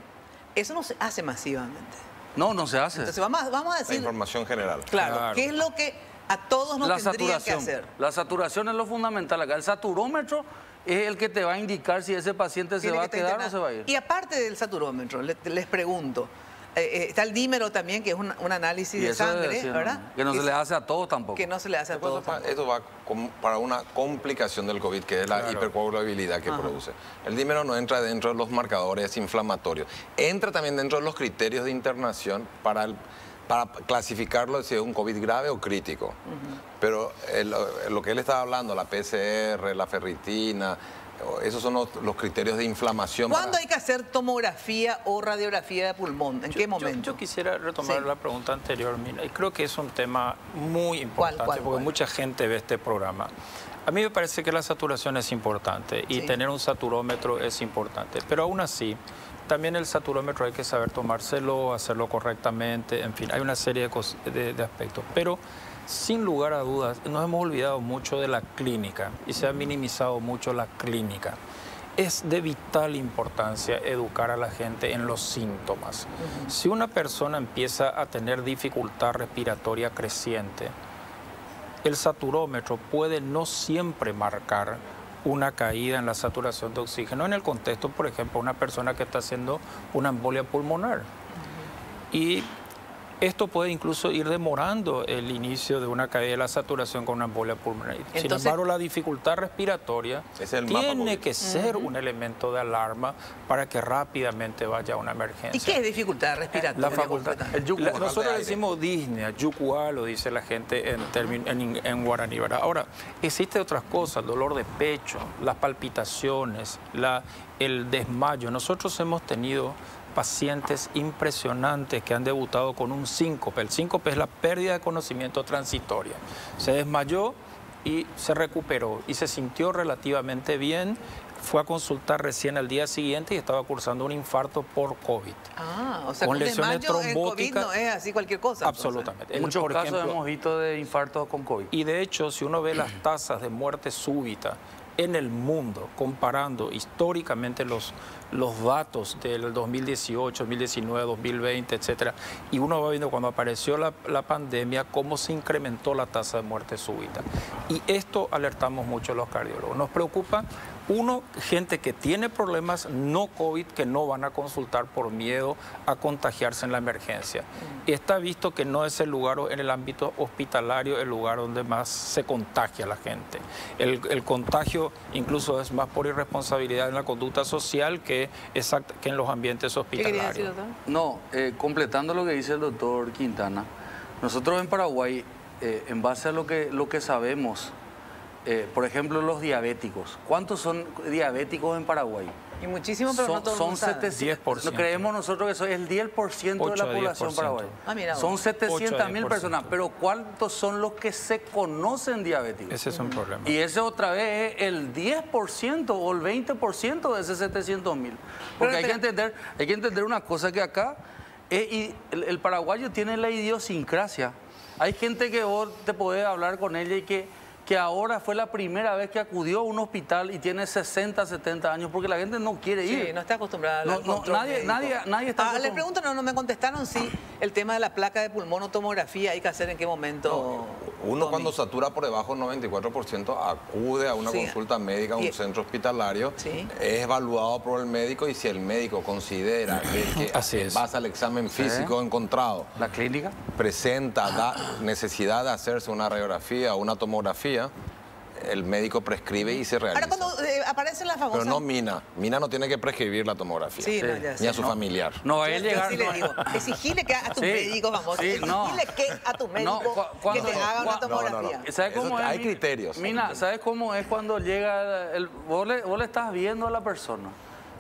B: eso no se hace masivamente.
E: No se hace.
B: Entonces vamos a decir...
C: La información general.
B: Claro. ¿Qué es lo que a todos nos tendrían que hacer?
E: La saturación es lo fundamental acá. El saturómetro es el que te va a indicar si ese paciente se va a quedar o se va a ir.
B: Y aparte del saturómetro, les pregunto, está el dímero también, que es un análisis de sangre, ¿verdad?
E: Que no se le hace a todos tampoco.
B: Que no se le hace a todos.
C: Esto va para una complicación del COVID, que es la hipercoagulabilidad que produce. El dímero no entra dentro de los marcadores inflamatorios. Entra también dentro de los criterios de internación para clasificarlo si es un COVID grave o crítico. Pero lo que él estaba hablando, la PCR, la ferritina, esos son los criterios de inflamación.
B: ¿Cuándo hay que hacer tomografía o radiografía de pulmón? ¿En qué momento?
D: Yo quisiera retomar la pregunta anterior, y creo que es un tema muy importante porque mucha gente ve este programa. A mí me parece que la saturación es importante y tener un saturómetro es importante, pero aún así, también el saturómetro hay que saber tomárselo, hacerlo correctamente, en fin, hay una serie de aspectos. Pero sin lugar a dudas, nos hemos olvidado mucho de la clínica y se ha minimizado mucho la clínica. Es de vital importancia educar a la gente en los síntomas. Si una persona empieza a tener dificultad respiratoria creciente, el saturómetro puede no siempre marcar una caída en la saturación de oxígeno en el contexto, por ejemplo, una persona que está haciendo una embolia pulmonar. Y esto puede incluso ir demorando el inicio de una caída de la saturación con una embolia pulmonar. Sin embargo, la dificultad respiratoria tiene que ser un elemento de alarma para que rápidamente vaya a una emergencia.
B: ¿Y qué es dificultad respiratoria?
D: La facultad. Nosotros decimos disnea, yucua, lo dice la gente en guaraní, ¿verdad? Ahora, existen otras cosas, dolor de pecho, las palpitaciones, el desmayo. Nosotros hemos tenido pacientes impresionantes que han debutado con un síncope. El síncope es la pérdida de conocimiento transitoria. Se desmayó y se recuperó y se sintió relativamente bien. Fue a consultar recién al día siguiente y estaba cursando un infarto por COVID.
B: O sea, con lesiones trombóticas. COVID no es así cualquier cosa.
D: Absolutamente.
E: En muchos casos hemos visto de infartos con COVID.
D: Y de hecho, si uno ve las tasas de muerte súbita en el mundo, comparando históricamente los datos del 2018, 2019, 2020, etcétera, y uno va viendo cuando apareció la pandemia cómo se incrementó la tasa de muerte súbita. Y esto alertamos mucho a los cardiólogos. Nos preocupa Uno, gente que tiene problemas no COVID que no van a consultar por miedo a contagiarse en la emergencia. Y está visto que no es el lugar en el ámbito hospitalario el lugar donde más se contagia la gente. El contagio incluso es más por irresponsabilidad en la conducta social que en los ambientes hospitalarios.
B: ¿Qué quería decir, doctor?
E: No, completando lo que dice el doctor Quintana, nosotros en Paraguay, en base a lo que sabemos, por ejemplo, los diabéticos. ¿Cuántos son diabéticos en Paraguay?
B: Y muchísimo, pero no todo el
E: Son
B: mundo sabe.
E: 700.
D: 10%.
E: Creemos nosotros que eso es el 10% de la población paraguaya.
B: Ah, mira,
E: Son 700.000
D: 8-10%.
E: personas, pero ¿cuántos son los que se conocen diabéticos?
D: Ese es un problema.
E: Y ese otra vez es el 10% o el 20% de ese 700.000. Porque hay que entender una cosa que acá el paraguayo tiene la idiosincrasia. Hay gente que vos te podés hablar con ella y que ahora fue la primera vez que acudió a un hospital y tiene 60, 70 años, porque la gente no quiere ir.
B: Sí, no está acostumbrada al control
E: nadie está
B: les
E: acostumbrado.
B: pregunto, no me contestaron si el tema de la placa de pulmón o tomografía hay que hacer en qué momento.
C: Uno cuando satura por debajo del 94% acude a una consulta médica a un centro hospitalario, es evaluado por el médico y si el médico considera que base al examen físico encontrado,
E: ¿La clínica?
C: presenta necesidad de hacerse una radiografía o una tomografía, el médico prescribe y se realiza.
B: Ahora, cuando aparecen las famosas...
C: Pero no Mina. Mina no tiene que prescribir la tomografía.
B: Sí, no, ya sé.
C: Ni a su familiar.
E: No va a
B: Yo
E: llegar.
B: sí le digo, exigile que a tu médico, vamos, exigile que a tu médico que te haga una tomografía.
E: ¿Sabes cómo es?
C: Hay criterios.
E: Mina, ¿sabes cómo es cuando llega vos le estás viendo a la persona,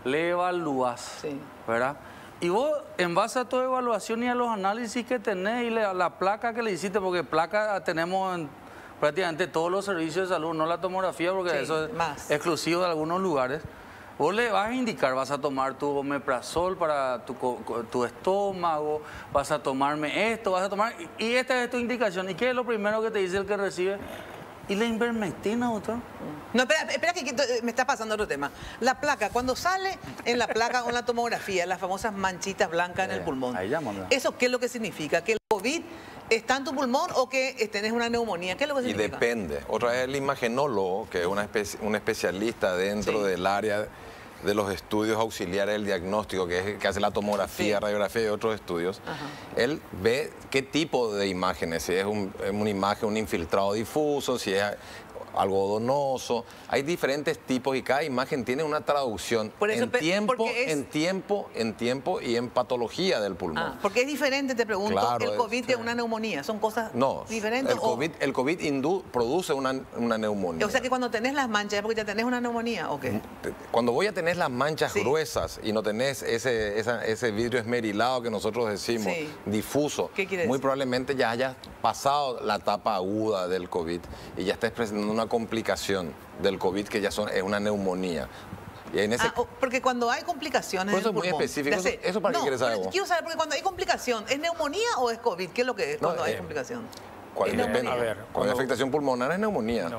E: le evalúas, ¿verdad? Y vos, en base a tu evaluación y a los análisis que tenés y la placa que le hiciste, porque placa tenemos en prácticamente todos los servicios de salud, no la tomografía, porque eso es exclusivo de algunos lugares. Vos le vas a indicar, vas a tomar tu omeprazol para tu estómago, vas a tomarme esto, vas a tomar... Y esta es tu indicación. ¿Y qué es lo primero que te dice el que recibe? ¿Y la ivermectina, doctor?
B: No, espera que me está pasando otro tema. La placa, cuando sale en la placa o en la tomografía, las famosas manchitas blancas en el pulmón, ¿eso qué es lo que significa? ¿Que el COVID está en tu pulmón o que tenés una neumonía? ¿Qué es lo que significa?
C: Y depende. Otra vez el imagenólogo, que es un especialista dentro del área de los estudios auxiliares del diagnóstico, que es el que hace la tomografía, radiografía y otros estudios, él ve qué tipo de imágenes, si es una imagen, un infiltrado difuso, si es algodonoso. Hay diferentes tipos y cada imagen tiene una traducción en tiempo y en patología del pulmón.
B: Porque es diferente, te pregunto, el COVID de una neumonía. ¿Son cosas diferentes?
C: El COVID produce una neumonía.
B: O sea que cuando tenés las manchas es porque ya tenés una neumonía, ¿o qué?
C: Cuando voy a tener las manchas gruesas y no tenés ese vidrio esmerilado que nosotros decimos, difuso, muy probablemente ya hayas pasado la etapa aguda del COVID y ya estés presentando una complicación del COVID que ya es una neumonía. Y en
B: porque cuando hay complicaciones
C: eso es muy específico. ¿Eso para qué quieres saber vos?
B: Quiero saber, porque cuando hay complicación, ¿es neumonía o es COVID? ¿Qué es lo que es cuando hay complicación?
C: Cuando hay afectación pulmonar es neumonía.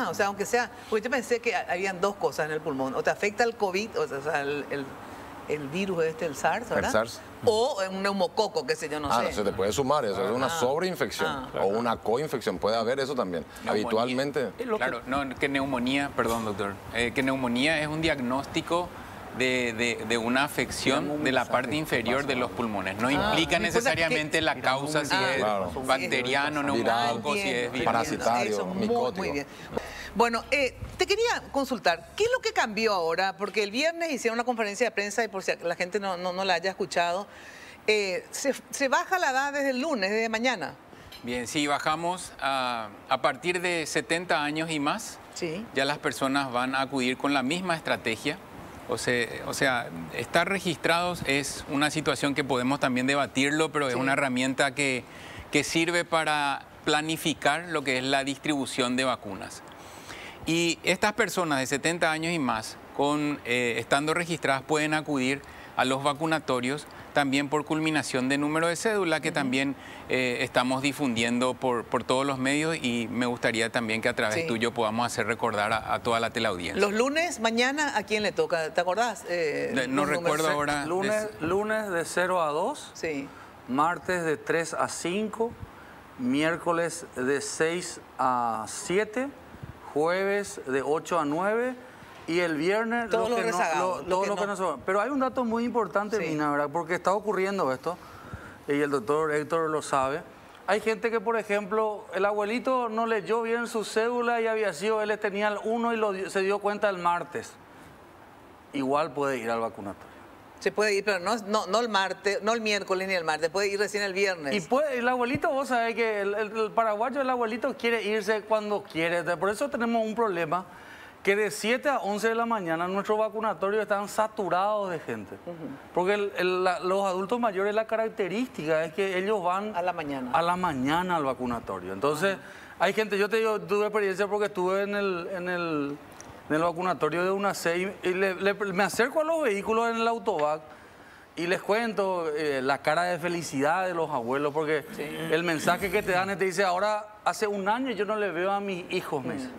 B: O sea, aunque sea... Porque yo pensé que habían dos cosas en el pulmón. O te afecta el COVID, o sea, el virus el SARS, ¿verdad?
C: El SARS.
B: O un neumococo, qué sé yo, no sé.
C: No se te puede sumar eso, es una sobreinfección o una coinfección, puede haber eso también.
F: Neumonía.
C: Habitualmente.
F: Claro, que neumonía, perdón doctor, que neumonía es un diagnóstico de una afección de la parte inferior de los pulmones. No implica necesariamente la causa, si es bacteriano, neumónico, si es
C: parasitario, micótico.
B: Muy bien. Bueno, te quería consultar, ¿qué es lo que cambió ahora? Porque el viernes hicieron una conferencia de prensa y por si la gente no la haya escuchado, se baja la edad desde el lunes, desde mañana.
F: Bien, sí, bajamos a partir de 70 años y más, ya las personas van a acudir con la misma estrategia. O sea, estar registrados es una situación que podemos también debatirlo, pero es una herramienta que sirve para planificar lo que es la distribución de vacunas. Y estas personas de 70 años y más, estando registradas, pueden acudir a los vacunatorios también por culminación de número de cédula, que también estamos difundiendo por todos los medios, y me gustaría también que a través tuyo podamos hacer recordar a toda la teleaudiencia.
B: Los lunes, mañana, ¿a quién le toca? ¿Te acordás?
F: No recuerdo ahora.
E: Lunes de 0 a 2, martes de 3 a 5, miércoles de 6 a 7, jueves de 8 a 9 y el viernes
B: todos los
E: que
B: rezagados.
E: No. Pero hay un dato muy importante, Mina, ¿verdad? Porque está ocurriendo esto, y el doctor Héctor lo sabe. Hay gente que, por ejemplo, el abuelito no leyó bien su cédula y había sido, él tenía el 1 y se dio cuenta el martes. Igual puede ir al vacunatorio.
B: Se puede ir, pero no el martes, no el miércoles ni el martes, puede ir recién el viernes.
E: Y el abuelito, vos sabés que el paraguayo, el abuelito quiere irse cuando quiere. Por eso tenemos un problema, que de 7 a 11 de la mañana nuestros vacunatorios están saturados de gente. Porque los adultos mayores, la característica es que ellos van
B: a la mañana.
E: A la mañana al vacunatorio. Entonces, hay gente, yo te digo, tuve experiencia porque estuve en el vacunatorio de UNACE y me acerco a los vehículos en el autovac y les cuento la cara de felicidad de los abuelos, porque el mensaje que te dan te dice, ahora hace un año yo no le veo a mis hijos, me dice.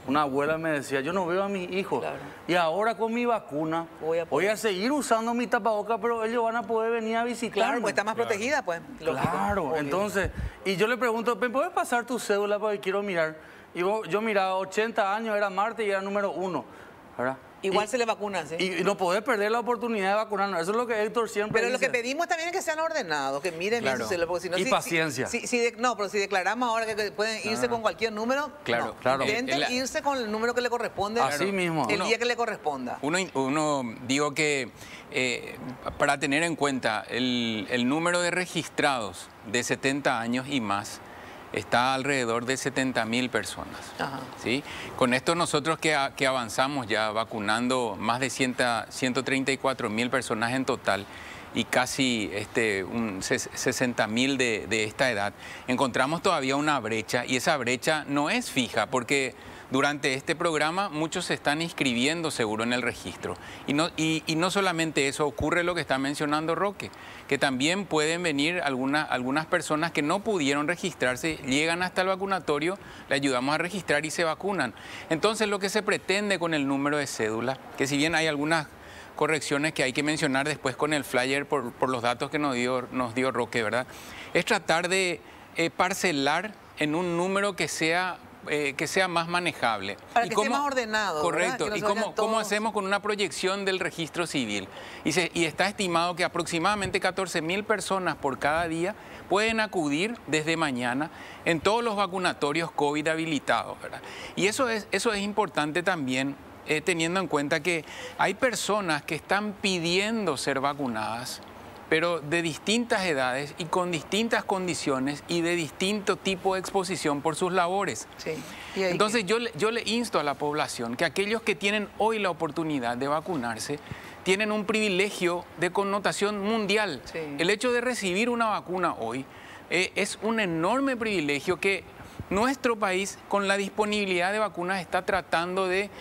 E: Una abuela me decía, yo no veo a mis hijos. Claro. Y ahora con mi vacuna voy a seguir usando mi tapabocas, pero ellos van a poder venir a visitarme.
B: Claro, pues está más protegida, pues.
E: Claro, obvio. Entonces, y yo le pregunto, ¿me puedes pasar tu cédula porque quiero mirar? Y yo miraba, 80 años, era martes y era número 1, ¿verdad?
B: Igual se le vacunan, ¿sí?
E: Y no podés perder la oportunidad de vacunarnos. Eso es lo que Héctor siempre
B: dice. Pero lo que pedimos también es que sean ordenados, que miren bien su cédula, porque si no...
E: Y paciencia.
B: Pero si declaramos ahora que pueden irse con cualquier número,
C: claro.
B: Intenten irse con el número que le corresponde.
E: Así mismo.
B: El día que le corresponda.
F: Uno digo que para tener en cuenta el número de registrados de 70 años y más, está alrededor de 70.000 personas. ¿Sí? Con esto nosotros que avanzamos ya vacunando más de 134.000 personas en total y casi 60.000 de esta edad, encontramos todavía una brecha, y esa brecha no es fija porque durante este programa muchos se están inscribiendo seguro en el registro. Y no solamente eso, ocurre lo que está mencionando Roque, que también pueden venir algunas personas que no pudieron registrarse, llegan hasta el vacunatorio, le ayudamos a registrar y se vacunan. Entonces lo que se pretende con el número de cédula, que si bien hay algunas correcciones que hay que mencionar después con el flyer por los datos que nos dio Roque, ¿verdad? Es tratar de parcelar en un número que sea más manejable.
B: Para que esté más ordenado.
F: Correcto. ¿Y cómo hacemos con una proyección del registro civil? Y está estimado que aproximadamente 14.000 personas por cada día pueden acudir desde mañana en todos los vacunatorios COVID habilitados, ¿verdad? Y eso es importante también, teniendo en cuenta que hay personas que están pidiendo ser vacunadas, pero de distintas edades y con distintas condiciones y de distinto tipo de exposición por sus labores.
B: Sí.
F: Entonces yo le insto a la población que aquellos que tienen hoy la oportunidad de vacunarse tienen un privilegio de connotación mundial.
B: Sí.
F: El hecho de recibir una vacuna hoy es un enorme privilegio que nuestro país, con la disponibilidad de vacunas, está tratando de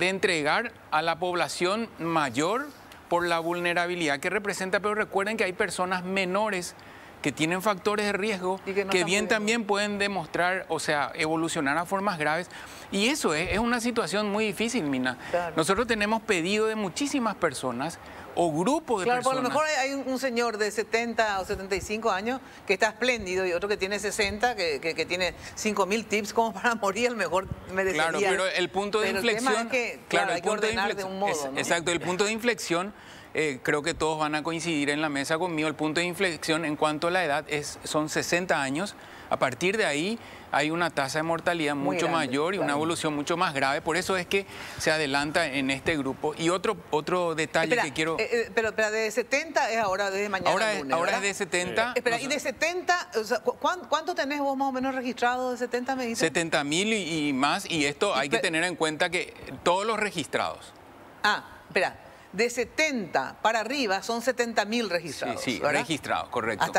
F: entregar a la población mayor por la vulnerabilidad que representa, pero recuerden que hay personas menores que tienen factores de riesgo que bien también pueden demostrar, o sea, evolucionar a formas graves. Y eso es una situación muy difícil, Mina.
B: Claro.
F: Nosotros tenemos pedido de muchísimas personas o grupos de personas.
B: Claro, por lo mejor hay un señor de 70 o 75 años que está espléndido y otro que tiene 60, que tiene 5.000 tips como para morir, el mejor merecería.
F: Claro, pero el punto de inflexión...
B: El tema es que, hay que ordenar de un modo, ¿no?
F: Exacto, el punto de inflexión, creo que todos van a coincidir en la mesa conmigo, el punto de inflexión en cuanto a la edad son 60 años. A partir de ahí hay una tasa de mortalidad mucho mayor y una evolución mucho más grave. Por eso es que se adelanta en este grupo. Y otro detalle que quiero...
B: Pero de 70 es ahora, desde mañana lunes,
F: ahora es de 70.
B: Espera, y de 70, o sea, ¿cuánto tenés vos más o menos registrado de 70, me dices?
F: 70.000 y más. Y esto hay que tener en cuenta que todos los registrados.
B: Espera. De 70 para arriba son 70.000 registrados.
F: Sí,
B: ¿verdad?
F: Registrados, correcto.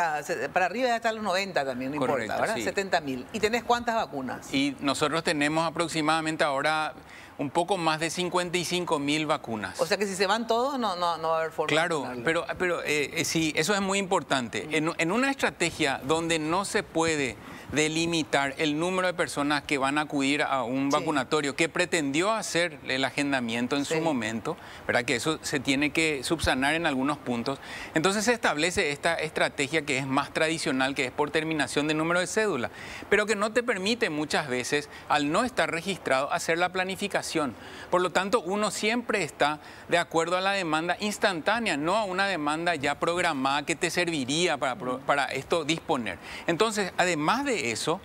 B: Para arriba hasta los 90 también, no
F: correcto,
B: importa, ¿verdad?
F: Sí.
B: 70.000. ¿Y tenés cuántas vacunas?
F: Y nosotros tenemos aproximadamente ahora un poco más de 55.000 vacunas.
B: O sea que si se van todos no va a haber forma.
F: Claro, pero sí, eso es muy importante. En una estrategia donde no se puede delimitar el número de personas que van a acudir a un vacunatorio que pretendió hacer el agendamiento en su momento, ¿verdad? Que eso se tiene que subsanar en algunos puntos. Entonces se establece esta estrategia que es más tradicional, que es por terminación de número de cédula, pero que no te permite muchas veces, al no estar registrado, hacer la planificación. Por lo tanto, uno siempre está de acuerdo a la demanda instantánea, no a una demanda ya programada que te serviría para esto disponer. Entonces, además de eso,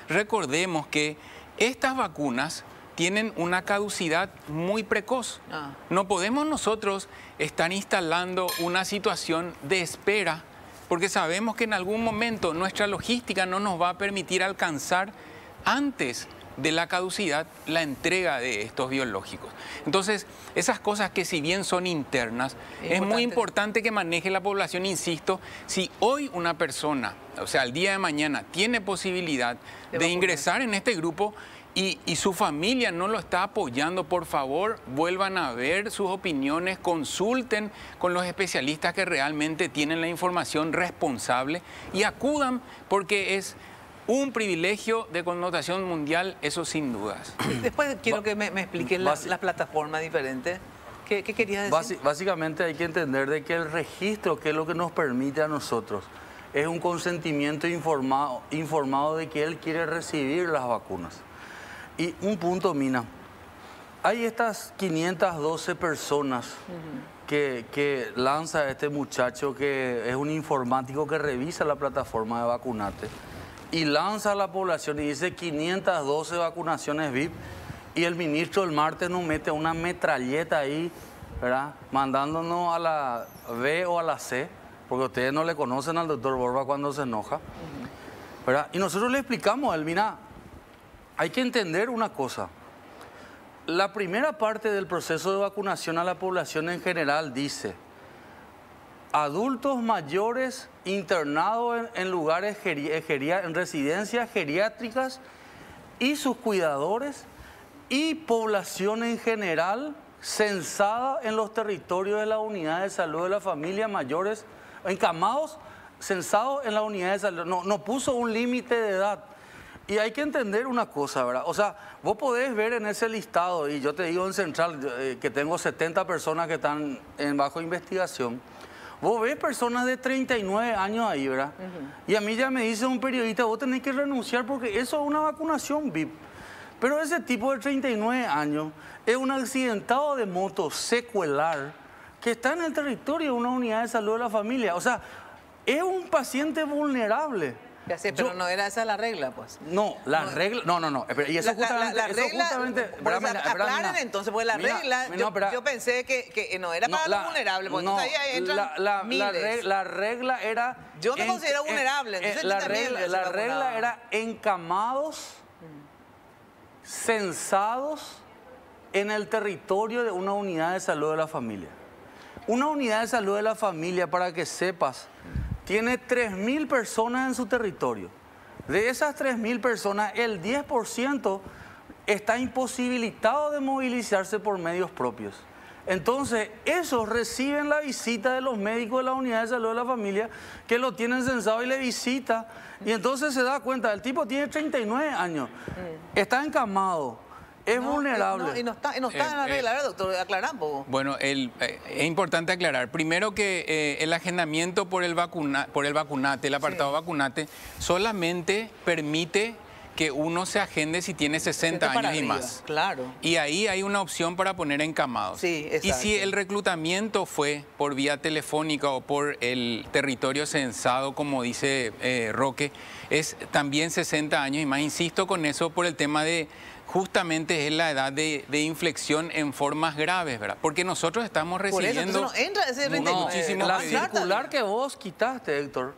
F: recordemos que estas vacunas tienen una caducidad muy precoz. No podemos nosotros estar instalando una situación de espera porque sabemos que en algún momento nuestra logística no nos va a permitir alcanzar antes de la caducidad la entrega de estos biológicos. Entonces, esas cosas que si bien son internas, es muy importante que maneje la población. Insisto, si hoy una persona, o sea, el día de mañana, tiene posibilidad de ingresar en este grupo y su familia no lo está apoyando, por favor, vuelvan a ver sus opiniones, consulten con los especialistas que realmente tienen la información responsable y acudan, porque es un privilegio de connotación mundial, eso sin dudas.
B: Después quiero que me expliques las plataformas diferentes. ¿Qué querías decir?
E: Básicamente hay que entender de que el registro, que es lo que nos permite a nosotros, es un consentimiento informado de que él quiere recibir las vacunas. Y un punto, Mina, hay estas 512 personas que lanza este muchacho, que es un informático que revisa la plataforma de Vacunate, y lanza a la población y dice 512 vacunaciones VIP, y el ministro el martes nos mete una metralleta ahí, ¿verdad?, mandándonos a la B o a la C, porque ustedes no le conocen al doctor Borba cuando se enoja, ¿verdad? Y nosotros le explicamos a él, mira, hay que entender una cosa. La primera parte del proceso de vacunación a la población en general dice: adultos mayores internados en lugares, en residencias geriátricas y sus cuidadores, y población en general censada en los territorios de la unidad de salud de la familia, mayores encamados, censados en la unidad de salud. No puso un límite de edad. Y hay que entender una cosa, ¿verdad? O sea, vos podés ver en ese listado, y yo te digo en Central, que tengo 70 personas que están bajo investigación. Vos ves personas de 39 años ahí, ¿verdad? Y a mí ya me dice un periodista, vos tenés que renunciar porque eso es una vacunación VIP. Pero ese tipo de 39 años es un accidentado de moto secuelar que está en el territorio de una unidad de salud de la familia. O sea, es un paciente vulnerable.
B: Ya sé, pero no era esa la regla, pues.
E: No, la regla... No. Y eso justamente...
B: Aclaren entonces, porque la regla... Yo pensé que no era para los vulnerables, porque entonces ahí entran miles.
E: La regla era...
B: Yo te considero vulnerable.
E: La regla era encamados, censados en el territorio de una unidad de salud de la familia. Una unidad de salud de la familia, para que sepas, tiene 3.000 personas en su territorio. De esas 3.000 personas, el 10% está imposibilitado de movilizarse por medios propios. Entonces, esos reciben la visita de los médicos de la unidad de salud de la familia, que lo tienen censado y le visita. Y entonces se da cuenta, el tipo tiene 39 años, está encamado, es vulnerable.
B: Y no está en la regla, ¿verdad, doctor? Aclará un poco.
F: Bueno, es importante aclarar. Primero que el agendamiento por el vacunate, el apartado vacunate, solamente permite que uno se agende si tiene 60 años y más.
B: Claro.
F: Y ahí hay una opción para poner encamados.
B: Sí, exacto.
F: Y si el reclutamiento fue por vía telefónica o por el territorio censado, como dice Roque, es también 60 años y más. Insisto con eso por el tema de... Justamente es la edad de inflexión en formas graves, ¿verdad? Porque nosotros estamos recibiendo...
B: Por eso, no entra ese
E: muchísimo la circular que vos quitaste, Héctor,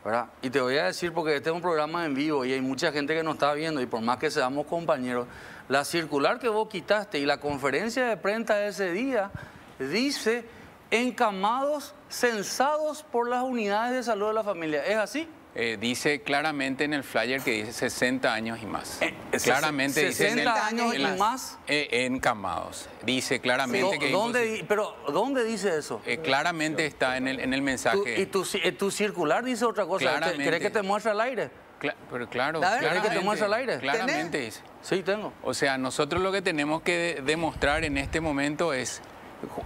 E: ¿verdad? Y te voy a decir, porque este es un programa en vivo y hay mucha gente que nos está viendo, y por más que seamos compañeros, la circular que vos quitaste y la conferencia de prensa de ese día dice encamados, censados por las unidades de salud de la familia. ¿Es así?
F: Dice claramente en el flyer que dice 60 años y más. Claramente
E: 60 años y más.
F: Encamados. Dice claramente que...
E: Pero ¿dónde dice eso?
F: Claramente está en el mensaje.
E: Tu circular dice otra cosa. ¿Querés que te muestre al aire?
F: Pero claro.
E: ¿Querés que te muestre al aire?
F: Claramente dice.
E: Sí, tengo.
F: O sea, nosotros lo que tenemos que demostrar en este momento es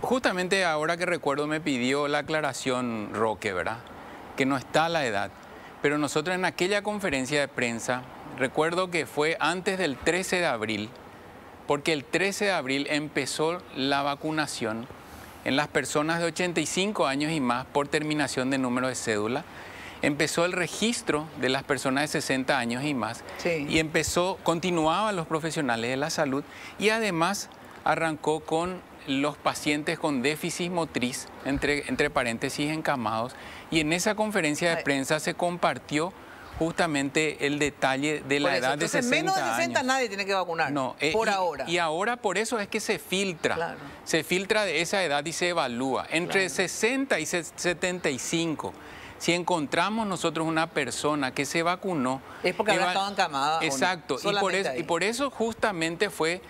F: Justamente ahora que recuerdo me pidió la aclaración Roque, ¿verdad? Que no está la edad. Pero nosotros en aquella conferencia de prensa, recuerdo que fue antes del 13 de abril, porque el 13 de abril empezó la vacunación en las personas de 85 años y más por terminación de número de cédula. Empezó el registro de las personas de 60 años y más.
B: Sí.
F: Y continuaban los profesionales de la salud y además arrancó con los pacientes con déficit motriz, entre paréntesis encamados. Y en esa conferencia de prensa se compartió justamente el detalle de la edad de 60
B: menos de 60
F: años.
B: nadie tiene que vacunar,
F: no,
B: por ahora.
F: Y ahora por eso es que se filtra.
B: Claro.
F: Se filtra de esa edad y se evalúa. Entre 60 y 75. Si encontramos nosotros una persona que se vacunó...
B: Es porque habrá estado encamada.
F: Exacto. Y por eso justamente fue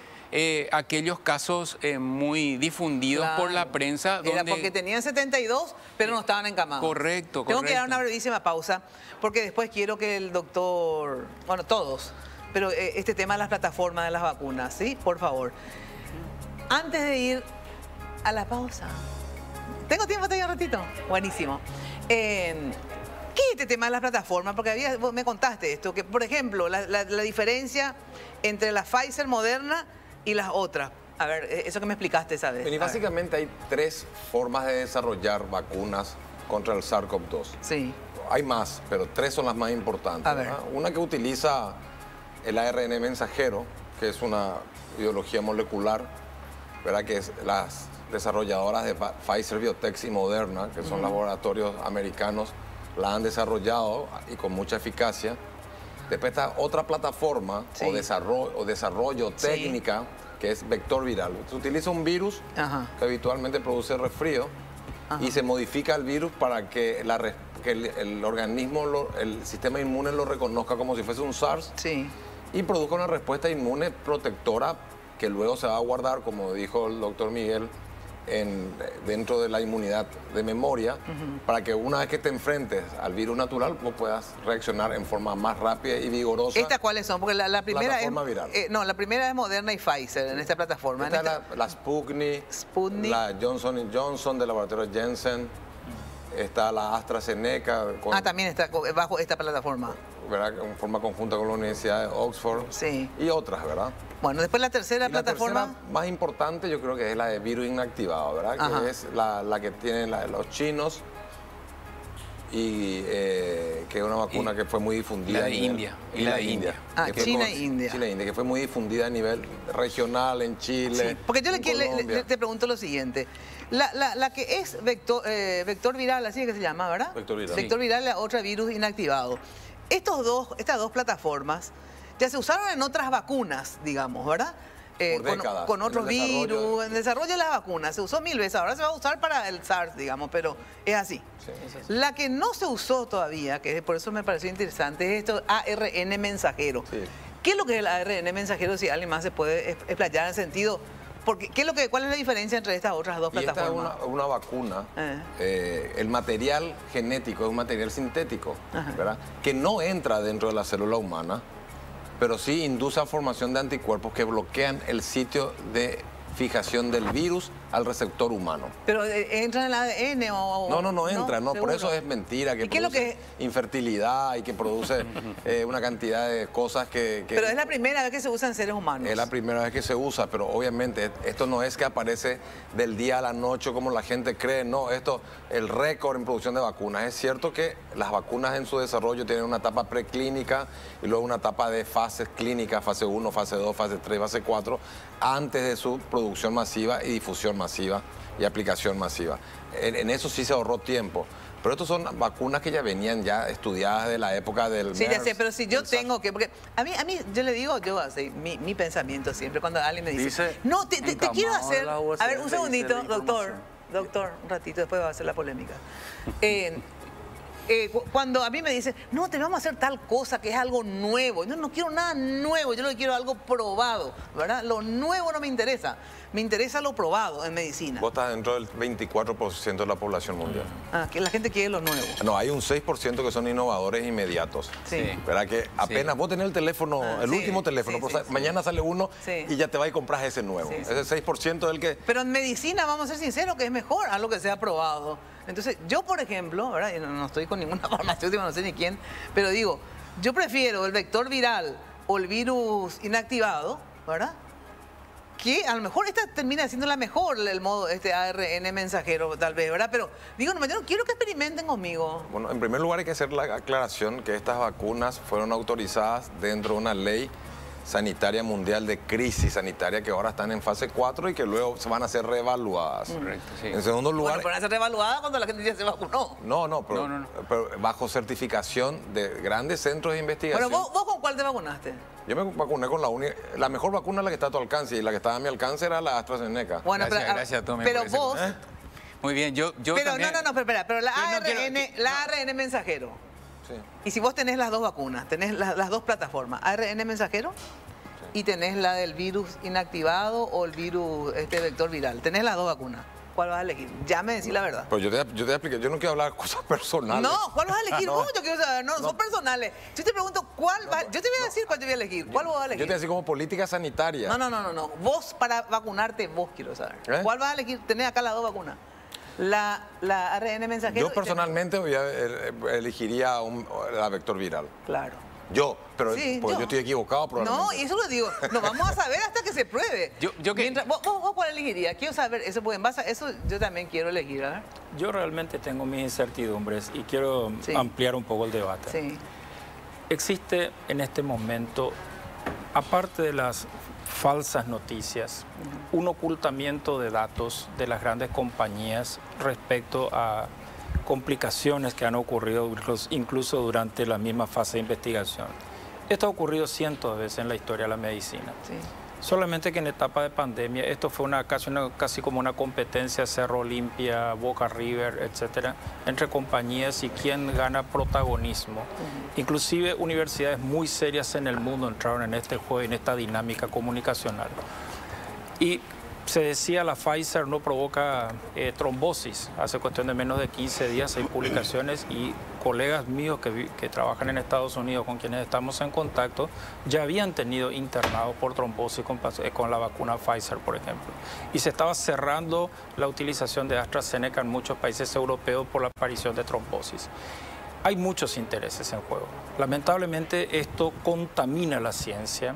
F: aquellos casos muy difundidos por la prensa.
B: Era porque tenían 72, pero no estaban encamados.
F: Correcto,
B: Tengo que dar una brevísima pausa, porque después quiero que el doctor... Bueno, todos, pero este tema de las plataformas de las vacunas, ¿sí? Por favor. Antes de ir a la pausa... ¿Tengo tiempo todavía un ratito? Buenísimo. ¿Qué es este tema de las plataformas? Porque vos me contaste esto, que por ejemplo, la diferencia entre la Pfizer, Moderna y las otras. A ver, eso que me explicaste, ¿sabes?
C: Y básicamente hay 3 formas de desarrollar vacunas contra el SARS-CoV-2.
B: Sí.
C: Hay más, pero 3 son las más importantes.
B: A ver.
C: Una que utiliza el ARN mensajero, que es una ideología molecular, ¿verdad? Que es las desarrolladoras de Pfizer, BioNTech y Moderna, que son laboratorios americanos, la han desarrollado y con mucha eficacia. Después está otra plataforma o desarrollo técnica, que es vector viral. Se utiliza un virus que habitualmente produce resfrío y se modifica el virus para que, el organismo, el sistema inmune lo reconozca como si fuese un SARS y produzca una respuesta inmune protectora que luego se va a guardar, como dijo el doctor Miguel, dentro de la inmunidad de memoria, para que una vez que te enfrentes al virus natural, vos puedas reaccionar en forma más rápida y vigorosa.
B: ¿Estas cuáles son? Porque la primera
C: plataforma viral.
B: No, la primera es Moderna y Pfizer en esta plataforma.
C: Está la Sputnik, la Johnson & Johnson del laboratorio Janssen, está la AstraZeneca.
B: También está bajo esta plataforma.
C: ¿Verdad? En forma conjunta con la Universidad de Oxford.
B: Sí.
C: Y otras, ¿verdad?
B: Bueno, después la tercera plataforma.
C: La tercera más importante yo creo que es la de virus inactivado, ¿verdad? Que es la que tienen los chinos y que es una vacuna que fue muy difundida.
F: La de India.
C: Y la de India.
B: China e India.
C: China e India, que fue muy difundida a nivel regional en Chile.
B: Sí, porque yo te pregunto lo siguiente. La que es vector viral, así es que se llama, ¿verdad?
C: Vector viral.
B: Vector viral, la otra virus inactivado. Estas dos plataformas ya se usaron en otras vacunas, digamos, ¿verdad?
C: Por décadas,
B: con otros virus, en el desarrollo de las vacunas. Se usó 1000 veces, ahora se va a usar para el SARS, digamos, pero es así.
C: Sí, es así.
B: La que no se usó todavía, que por eso me pareció interesante, es esto ARN mensajero. Sí. ¿Qué es lo que es el ARN mensajero? Si alguien más se puede explayar en el sentido... Porque, ¿cuál es la diferencia entre estas otras dos plataformas?
C: Esta es una vacuna. El material genético es un material sintético, ¿verdad? Que no entra dentro de la célula humana, pero sí induce a formación de anticuerpos que bloquean el sitio de fijación del virus al receptor humano.
B: ¿Pero entra en el ADN o...?
C: No entra, no, por eso es mentira, que produce infertilidad y que produce una cantidad de cosas que...
B: Pero es la primera vez que se usa en seres humanos.
C: Es la primera vez que se usa, pero obviamente esto no es que aparece del día a la noche como la gente cree, no, el récord en producción de vacunas. Es cierto que las vacunas en su desarrollo tienen una etapa preclínica y luego una etapa de fases clínicas, fase 1, fase 2, fase 3, fase 4, antes de su producción masiva y difusión masiva y aplicación masiva. En eso sí se ahorró tiempo. Pero estos son vacunas que ya venían ya estudiadas de la época del
B: Sí,
C: MERS,
B: ya sé, pero si yo tengo que... Porque a mí yo le digo, mi pensamiento siempre, cuando alguien me dice no, te quiero hacer... A ver, un segundito, doctor, un ratito, después va a hacer la polémica. cuando a mí me dicen, no, te vamos a hacer tal cosa que es algo nuevo. Yo no quiero nada nuevo, yo lo que quiero es algo probado, ¿verdad? Lo nuevo no me interesa. Me interesa lo probado en medicina.
C: Vos estás dentro del 24% de la población mundial.
B: Ah, que la gente quiere lo nuevo.
C: No, hay un 6% que son innovadores inmediatos.
B: Sí.
C: ¿Verdad? Que apenas vos tenés el teléfono, el último teléfono, mañana sale uno y ya te vas y compras ese nuevo. Ese 6% del que...
B: Pero en medicina, vamos a ser sinceros, que es mejor algo que sea probado. Entonces, yo, por ejemplo, ¿verdad? Y no estoy con ninguna farmacéutica, no sé ni quién, pero digo, yo prefiero el vector viral o el virus inactivado, ¿verdad? Que a lo mejor esta termina siendo la mejor, el modo ARN mensajero, tal vez, ¿verdad? Pero digo, no, yo no quiero que experimenten conmigo.
C: Bueno, en primer lugar hay que hacer la aclaración que estas vacunas fueron autorizadas dentro de una ley sanitaria mundial de crisis sanitaria que ahora están en fase 4 y que luego se van a ser reevaluadas.
F: Correcto, sí.
C: En segundo lugar...
B: Bueno, pero van a ser reevaluadas cuando la gente ya se vacunó.
C: Pero bajo certificación de grandes centros de investigación.
B: Bueno, ¿vos con cuál te vacunaste?
C: Yo me vacuné con la mejor vacuna, la que está a tu alcance, y la que estaba a mi alcance era la AstraZeneca.
B: Bueno,
F: gracias, Tommy.
B: Pero vos...
F: Muy bien, yo
B: pero
F: también...
B: no, espera, pero la ARN mensajero.
C: Sí.
B: Y si vos tenés las dos vacunas, tenés las dos plataformas, ARN mensajero y tenés la del virus inactivado o el virus vector viral, tenés las dos vacunas. ¿Cuál vas a elegir? Ya me decís la verdad.
C: Pero yo te expliqué, yo no quiero hablar de cosas personales.
B: No, ¿cuál vas a elegir vos? Yo quiero saber, no, son personales. Yo te pregunto, yo te voy a decir cuál te voy a elegir. ¿Cuál vos vas a elegir?
C: Yo te voy a decir como política sanitaria.
B: No. Vos para vacunarte, vos quiero saber. ¿Cuál vas a elegir? Tenés acá las dos vacunas. La ARN mensajero.
C: Yo personalmente elegiría la vector viral.
B: Claro.
C: Yo estoy equivocado probablemente.
B: No, y eso lo digo, no vamos a saber hasta que se pruebe. ¿Vos cuál elegirías? Quiero saber, eso yo también quiero elegir, ¿verdad?
D: Yo realmente tengo mis incertidumbres y quiero ampliar un poco el debate.
B: Sí.
D: Existe en este momento, aparte de las falsas noticias, un ocultamiento de datos de las grandes compañías respecto a complicaciones que han ocurrido incluso durante la misma fase de investigación. Esto ha ocurrido cientos de veces en la historia de la medicina.
B: Sí.
D: Solamente que en etapa de pandemia, esto fue casi como una competencia Cerro Olimpia, Boca River, etcétera, entre compañías y quién gana protagonismo. Inclusive universidades muy serias en el mundo entraron en este juego, en esta dinámica comunicacional. Y se decía la Pfizer no provoca trombosis. Hace cuestión de menos de 15 días hay publicaciones y colegas míos que trabajan en Estados Unidos con quienes estamos en contacto ya habían tenido internados por trombosis con la vacuna Pfizer, por ejemplo. Y se estaba cerrando la utilización de AstraZeneca en muchos países europeos por la aparición de trombosis. Hay muchos intereses en juego. Lamentablemente esto contamina la ciencia.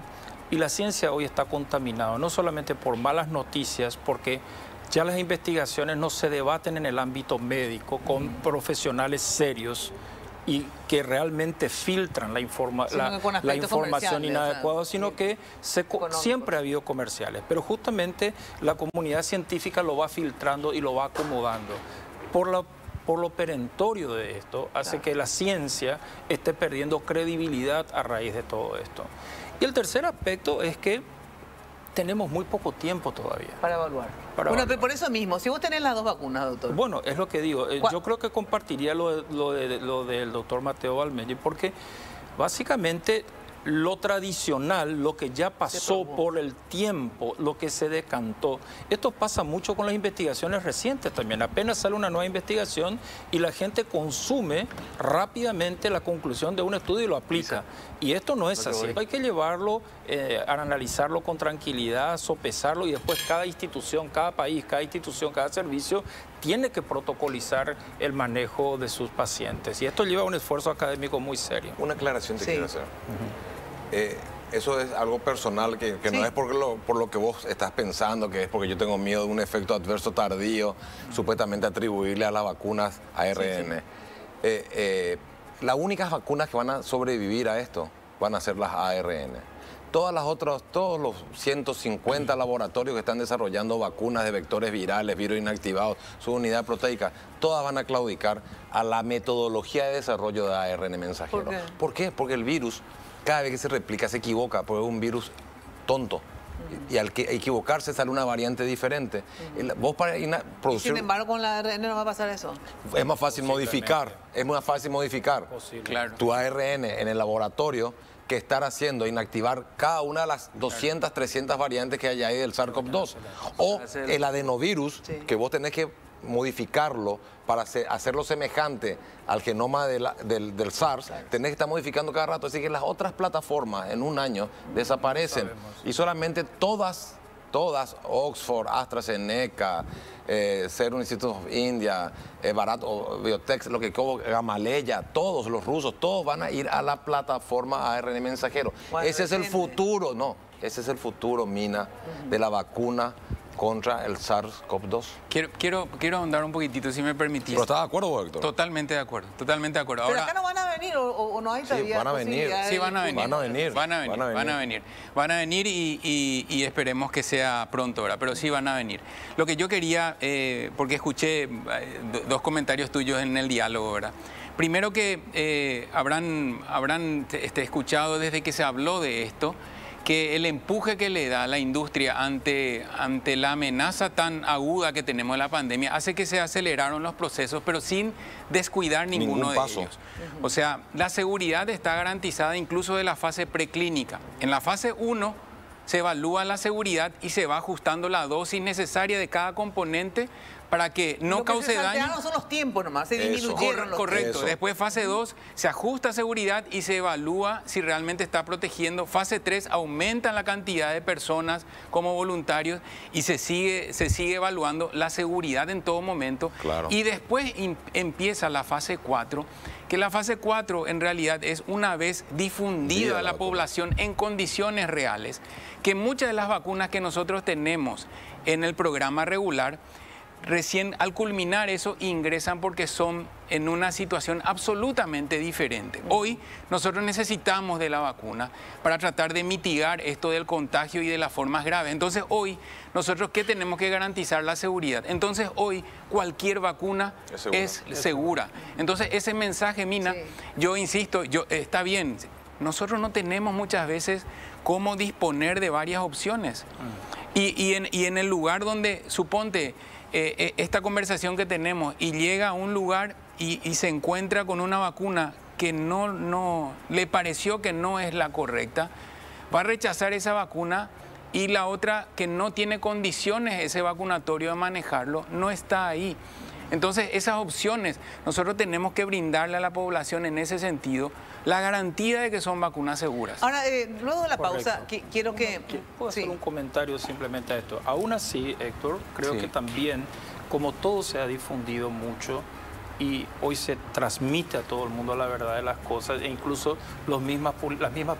D: Y la ciencia hoy está contaminada, no solamente por malas noticias, porque ya las investigaciones no se debaten en el ámbito médico con profesionales serios y que realmente filtran la información inadecuada, sino que siempre ha habido comerciales. Pero justamente la comunidad científica lo va filtrando y lo va acomodando. Por lo perentorio de esto, hace que la ciencia esté perdiendo credibilidad a raíz de todo esto. Y el tercer aspecto es que tenemos muy poco tiempo todavía.
B: Para evaluar. Pero por eso mismo, si vos tenés las dos vacunas, doctor.
D: Bueno, es lo que digo. Yo creo que compartiría lo del doctor Mateo Valmelli, porque básicamente lo tradicional, lo que ya pasó por el tiempo, lo que se decantó. Esto pasa mucho con las investigaciones recientes también. Apenas sale una nueva investigación y la gente consume rápidamente la conclusión de un estudio y lo aplica. Y esto no es así. Hay que llevarlo, analizarlo con tranquilidad, sopesarlo y después cada institución, cada país, cada institución, cada servicio tiene que protocolizar el manejo de sus pacientes. Y esto lleva un esfuerzo académico muy serio.
C: Una aclaración te quiero hacer. Eso es algo personal que no es por lo que vos estás pensando, que es porque yo tengo miedo de un efecto adverso tardío, supuestamente atribuirle a las vacunas ARN. Las únicas vacunas que van a sobrevivir a esto van a ser las ARN. Todos los 150 laboratorios que están desarrollando vacunas de vectores virales, virus inactivados, su unidad proteica, todas van a claudicar a la metodología de desarrollo de ARN mensajero. ¿Por qué? Porque el virus, cada vez que se replica, se equivoca, porque es un virus tonto. Y al que equivocarse sale una variante diferente. Vos para producir...
B: Sin embargo, con la ARN no va a pasar eso.
C: Es más fácil modificar. Es más fácil modificar
F: Claro.
C: tu ARN en el laboratorio que estar haciendo, inactivar cada una de las 200, 300 variantes que hay ahí del SARS-CoV-2. O el adenovirus, que vos tenés que modificarlo para hacerlo semejante al genoma del SARS, tenés que estar modificando cada rato. Así que las otras plataformas en un año desaparecen. Y solamente todas, Oxford, AstraZeneca, Serum Institute of India, Bharat Biotech, lo que Gamaleya, todos los rusos, todos van a ir a la plataforma ARN mensajero. Ese es el futuro, ese es el futuro, Mina, de la vacuna contra el SARS-CoV-2.
F: Quiero ahondar un poquitito, si me permitís.
C: ¿Pero estás de acuerdo, Héctor?
F: Totalmente de acuerdo, totalmente de acuerdo.
B: Pero
F: Ahora,
B: acá no van a venir o no hay todavía.
C: Sí, van a venir.
F: Sí, van a venir.
C: Van a venir.
F: Van a venir y esperemos que sea pronto, ¿verdad? Pero sí van a venir. Lo que yo quería, porque escuché dos comentarios tuyos en el diálogo, ¿verdad? Primero que habrán escuchado desde que se habló de esto, que el empuje que le da la industria ante la amenaza tan aguda que tenemos de la pandemia hace que se aceleraron los procesos, pero sin descuidar ninguno de ellos. O sea, la seguridad está garantizada incluso de la fase preclínica. En la fase 1 se evalúa la seguridad y se va ajustando la dosis necesaria de cada componente para que no cause daño.
B: No son los tiempos nomás, se disminuyeron los
F: Correcto.
B: tiempos.
F: Después fase 2 se ajusta seguridad y se evalúa si realmente está protegiendo. Fase 3 aumenta la cantidad de personas como voluntarios y se sigue evaluando la seguridad en todo momento.
C: Claro.
F: Y después empieza la fase 4, que la fase 4 en realidad es una vez difundida a la población en condiciones reales, que muchas de las vacunas que nosotros tenemos en el programa regular, recién al culminar eso ingresan porque son en una situación absolutamente diferente. Hoy nosotros necesitamos de la vacuna para tratar de mitigar esto del contagio y de las formas graves. Entonces hoy nosotros ¿qué tenemos que garantizar? La seguridad. Entonces hoy cualquier vacuna es segura. Entonces ese mensaje, Mina, yo insisto, está bien, nosotros no tenemos muchas veces cómo disponer de varias opciones. Y en el lugar donde, suponte, esta conversación que tenemos y llega a un lugar y se encuentra con una vacuna que no le pareció que no es la correcta, va a rechazar esa vacuna y la otra que no tiene condiciones ese vacunatorio de manejarlo, no está ahí. Entonces esas opciones nosotros tenemos que brindarle a la población en ese sentido la garantía de que son vacunas seguras.
B: Ahora, luego de la pausa, quiero que...
D: ¿Puedo hacer un comentario simplemente a esto? Aún así, Héctor, creo que también, como todo se ha difundido mucho y hoy se transmite a todo el mundo la verdad de las cosas, e incluso las mismas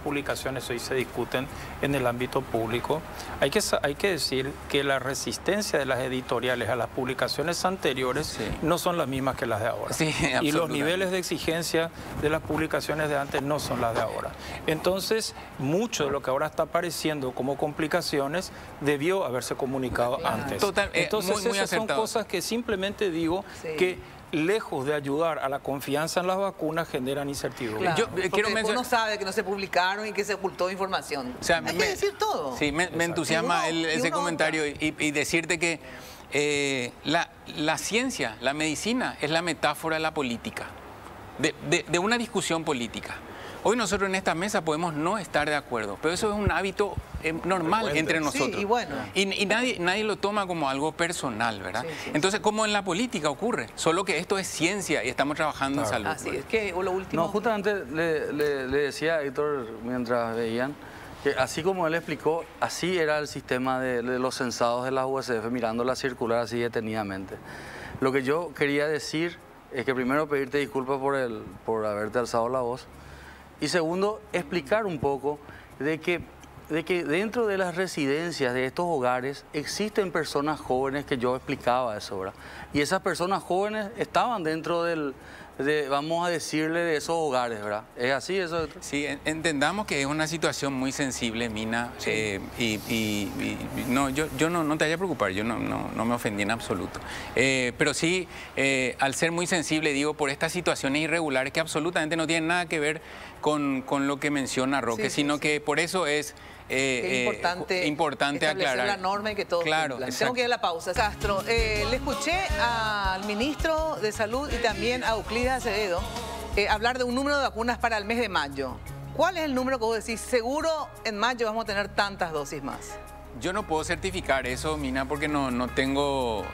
D: publicaciones hoy se discuten en el ámbito público, hay que decir que la resistencia de las editoriales a las publicaciones anteriores no son las mismas que las de ahora. Y los niveles de exigencia de las publicaciones de antes no son las de ahora. Entonces, mucho de lo que ahora está apareciendo como complicaciones debió haberse comunicado antes. Entonces,
F: muy
D: esas son cosas que simplemente digo que lejos de ayudar a la confianza en las vacunas, generan incertidumbre.
B: Claro, uno sabe que no se publicaron y que se ocultó información.
F: O sea,
B: hay que decir todo.
F: Sí, me entusiasma ese comentario y decirte que la ciencia, la medicina, es la metáfora de la política, de una discusión política. Hoy nosotros en esta mesa podemos no estar de acuerdo, pero eso es un hábito normal entre nosotros.
B: Sí, y bueno.
F: Y nadie lo toma como algo personal, ¿verdad? Entonces, como en la política ocurre, solo que esto es ciencia y estamos trabajando en salud.
B: Así es que lo último...
E: No, justamente le decía a Héctor mientras veían que así como él explicó, así era el sistema de los censados de la USF, mirando la circular así detenidamente. Lo que yo quería decir es que primero pedirte disculpas por haberte alzado la voz. Y segundo, explicar un poco de que dentro de las residencias de estos hogares existen personas jóvenes, que yo explicaba eso, ¿verdad? Y esas personas jóvenes estaban dentro vamos a decirle, de esos hogares, ¿verdad? ¿Es así eso?
F: Sí, entendamos que es una situación muy sensible, Mina, no, yo no te vayas a preocupar, yo no me ofendí en absoluto. Pero sí, al ser muy sensible, digo, por estas situaciones irregulares que absolutamente no tienen nada que ver con lo que menciona Roque, sino que por eso es
B: importante
F: aclarar
B: la norma y que todos cumplan. Tengo que ir a la pausa. Castro, le escuché al ministro de Salud y también a Euclides Acevedo hablar de un número de vacunas para el mes de mayo. ¿Cuál es el número que vos decís? Seguro en mayo vamos a tener tantas dosis más.
F: Yo no puedo certificar eso, Mina, porque no tengo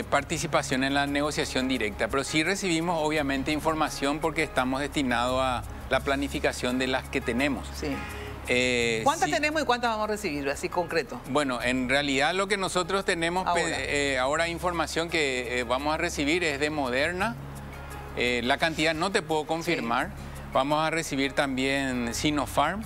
F: participación en la negociación directa, pero sí recibimos obviamente información porque estamos destinados a la planificación de las que tenemos.
B: Sí. ¿Cuántas tenemos y cuántas vamos a recibir, así concreto?
F: Bueno, en realidad lo que nosotros tenemos ahora información que vamos a recibir es de Moderna. La cantidad no te puedo confirmar. Sí. Vamos a recibir también Sinopharm,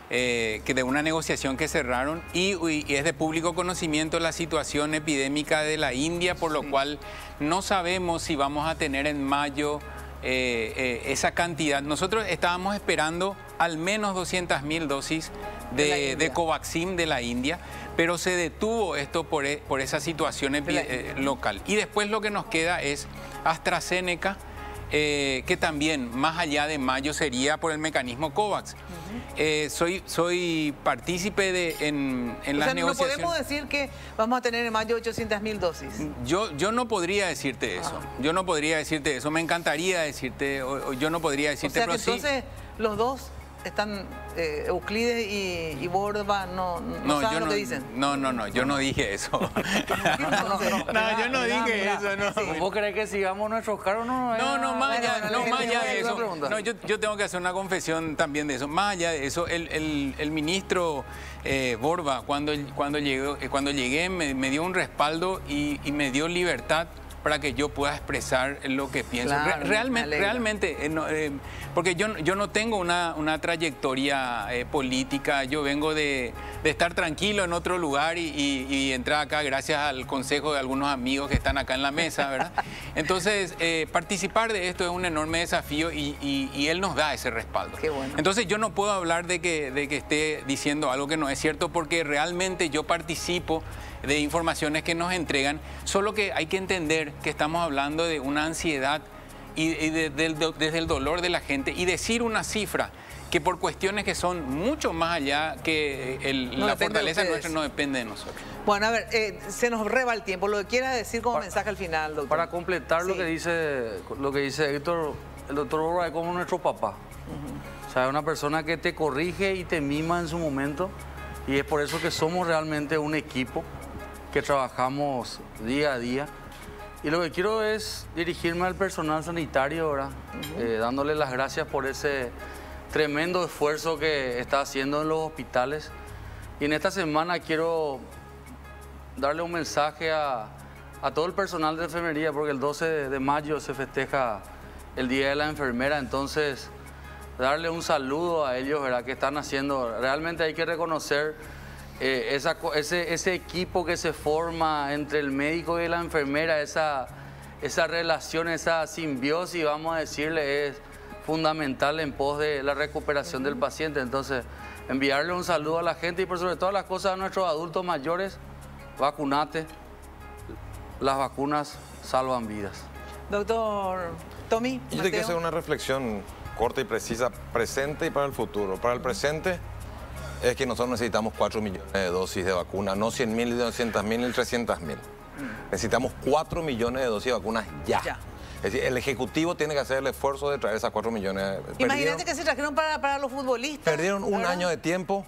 F: que de una negociación que cerraron, y es de público conocimiento la situación epidémica de la India, por lo cual no sabemos si vamos a tener en mayo esa cantidad. Nosotros estábamos esperando al menos 200.000 dosis de Covaxin de la India, pero se detuvo esto por esa situación local. Y después lo que nos queda es AstraZeneca, que también más allá de mayo sería por el mecanismo COVAX. Soy partícipe en las negociaciones.
B: ¿No podemos decir que vamos a tener en mayo 800.000 dosis?
F: Yo no podría decirte eso. Yo no podría decirte eso. Me encantaría decirte, yo no podría decirte,
B: o sea, pero que entonces los dos están, Euclides y Borba, no saben lo que dicen.
F: No, yo no dije eso. Yo no dije eso, no.
E: Sí. ¿Vos crees que sigamos nuestros cargos?
F: No, más allá de eso. No, yo tengo que hacer una confesión también de eso. Más allá de eso, el ministro Borba, cuando llegué, me dio un respaldo y me dio libertad para que yo pueda expresar lo que pienso.
B: Claro,
F: realmente, porque yo no tengo una trayectoria política, yo vengo de estar tranquilo en otro lugar y entrar acá gracias al consejo de algunos amigos que están acá en la mesa, ¿verdad? Entonces, participar de esto es un enorme desafío y él nos da ese respaldo.
B: Qué bueno.
F: Entonces, yo no puedo hablar de que esté diciendo algo que no es cierto, porque realmente yo participo de informaciones que nos entregan, solo que hay que entender que estamos hablando de una ansiedad y desde el dolor de la gente, y decir una cifra que por cuestiones que son mucho más allá que la fortaleza nuestra no depende de nosotros.
B: Bueno, a ver, se nos reba el tiempo. Lo que quieras decir como mensaje al final, doctor.
E: Para completar lo que dice Héctor, el doctor Borba es como nuestro papá. O sea, es una persona que te corrige y te mima en su momento, y es por eso que somos realmente un equipo que trabajamos día a día. Y lo que quiero es dirigirme al personal sanitario ahora, dándole las gracias por ese tremendo esfuerzo que está haciendo en los hospitales. Y en esta semana quiero darle un mensaje a todo el personal de enfermería, porque el 12 de mayo se festeja el Día de la Enfermera. Entonces, darle un saludo a ellos, ¿verdad?, que están haciendo. Realmente hay que reconocer ese equipo que se forma entre el médico y la enfermera, esa relación, esa simbiosis, vamos a decirle, es fundamental en pos de la recuperación del paciente. Entonces, enviarle un saludo a la gente y por sobre todas las cosas a nuestros adultos mayores: vacunate, las vacunas salvan vidas.
B: Doctor Tommy,
C: yo te quiero hacer una reflexión corta y precisa, presente y para el futuro. Para el presente es que nosotros necesitamos 4 millones de dosis de vacuna, no 100.000, ni 200.000, ni 300.000. Necesitamos 4 millones de dosis de vacunas ya. Es decir, el Ejecutivo tiene que hacer el esfuerzo de traer esas 4 millones.
B: Imagínate que se trajeron para los futbolistas.
C: Perdieron un año de tiempo.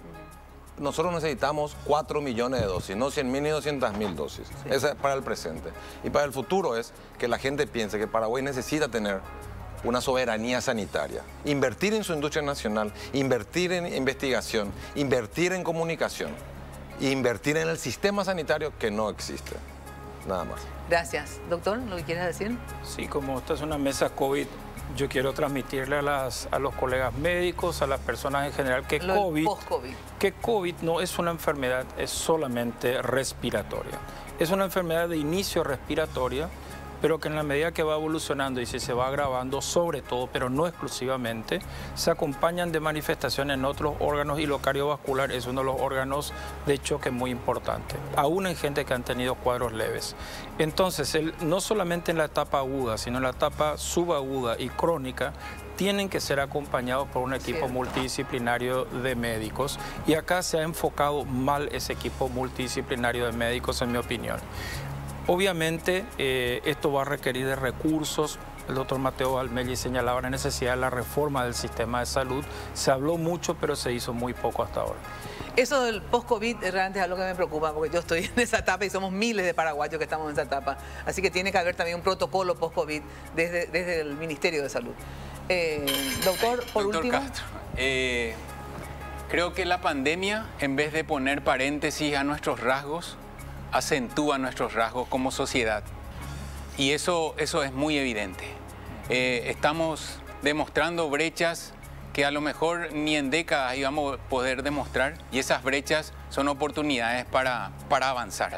C: Nosotros necesitamos 4 millones de dosis, no 100.000 ni 200.000 dosis. Sí. Eso es para el presente. Y para el futuro es que la gente piense que Paraguay necesita tener una soberanía sanitaria, invertir en su industria nacional, invertir en investigación, invertir en comunicación, e invertir en el sistema sanitario que no existe. Nada más.
B: Gracias. Doctor, ¿lo que quieres decir?
D: Sí, como esta es una mesa COVID, yo quiero transmitirle a los colegas médicos, a las personas en general, que COVID no es una enfermedad, es solamente respiratoria. Es una enfermedad de inicio respiratoria, pero que en la medida que va evolucionando y si se va agravando, sobre todo, pero no exclusivamente, se acompañan de manifestaciones en otros órganos, y lo cardiovascular es uno de los órganos de choque muy importante, aún en gente que han tenido cuadros leves. Entonces, no solamente en la etapa aguda, sino en la etapa subaguda y crónica, tienen que ser acompañados por un equipo multidisciplinario de médicos, y acá se ha enfocado mal ese equipo multidisciplinario de médicos, en mi opinión. Obviamente esto va a requerir de recursos. El doctor Mateo Valmelli señalaba la necesidad de la reforma del sistema de salud. Se habló mucho, pero se hizo muy poco hasta ahora.
B: Eso del post-COVID realmente es algo que me preocupa, porque yo estoy en esa etapa y somos miles de paraguayos que estamos en esa etapa. Así que tiene que haber también un protocolo post-COVID desde el Ministerio de Salud. Doctor, por último.
F: Castro, creo que la pandemia, en vez de poner paréntesis a nuestros rasgos, acentúa nuestros rasgos como sociedad. Y eso es muy evidente. Estamos demostrando brechas que a lo mejor ni en décadas íbamos a poder demostrar, y esas brechas son oportunidades para avanzar.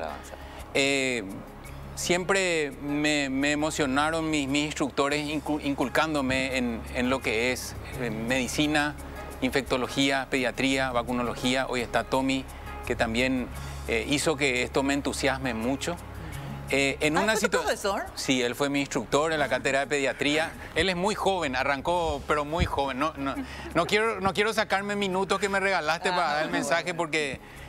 F: Siempre me emocionaron mis instructores inculcándome en lo que es medicina, infectología, pediatría, vacunología. Hoy está Tommy, que también hizo que esto me entusiasme mucho.
B: ¿Fue tu profesor?
F: Sí, él fue mi instructor en la cátedra de pediatría. Él es muy joven, arrancó, pero muy joven. No quiero sacarme minutos que me regalaste para dar el mensaje,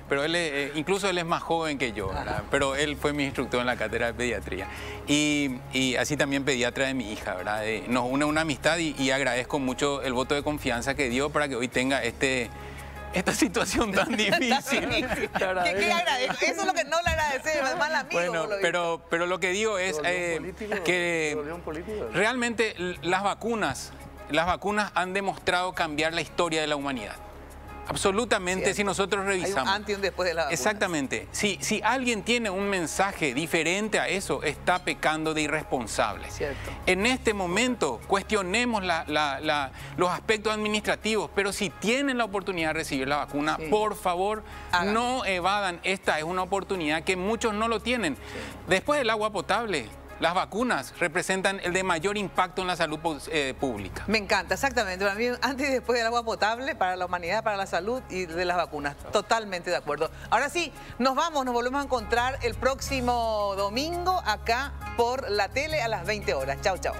F: pero él incluso él es más joven que yo, ¿verdad? Pero él fue mi instructor en la cátedra de pediatría. Y así también pediatra de mi hija, ¿verdad? Nos une una amistad, y agradezco mucho el voto de confianza que dio para que hoy tenga esta situación tan difícil.
B: ¿Qué agradezco? Eso es lo que no le agradece, además al amigo.
F: Bueno, pero lo que digo es que realmente las vacunas han demostrado cambiar la historia de la humanidad. Absolutamente, cierto. Si nosotros revisamos.
B: Hay un antes y un después de la vacuna.
F: Exactamente. Si alguien tiene un mensaje diferente a eso, está pecando de irresponsable.
B: Cierto.
F: En este momento, cuestionemos los aspectos administrativos, pero si tienen la oportunidad de recibir la vacuna, por favor, no evadan. Esta es una oportunidad que muchos no lo tienen. Sí. Después del agua potable, las vacunas representan el de mayor impacto en la salud pública.
B: Me encanta, exactamente. Para mí, antes y después del agua potable, para la humanidad, para la salud y de las vacunas. Totalmente de acuerdo. Ahora sí, nos volvemos a encontrar el próximo domingo acá por la tele a las 20 horas. Chau, chau.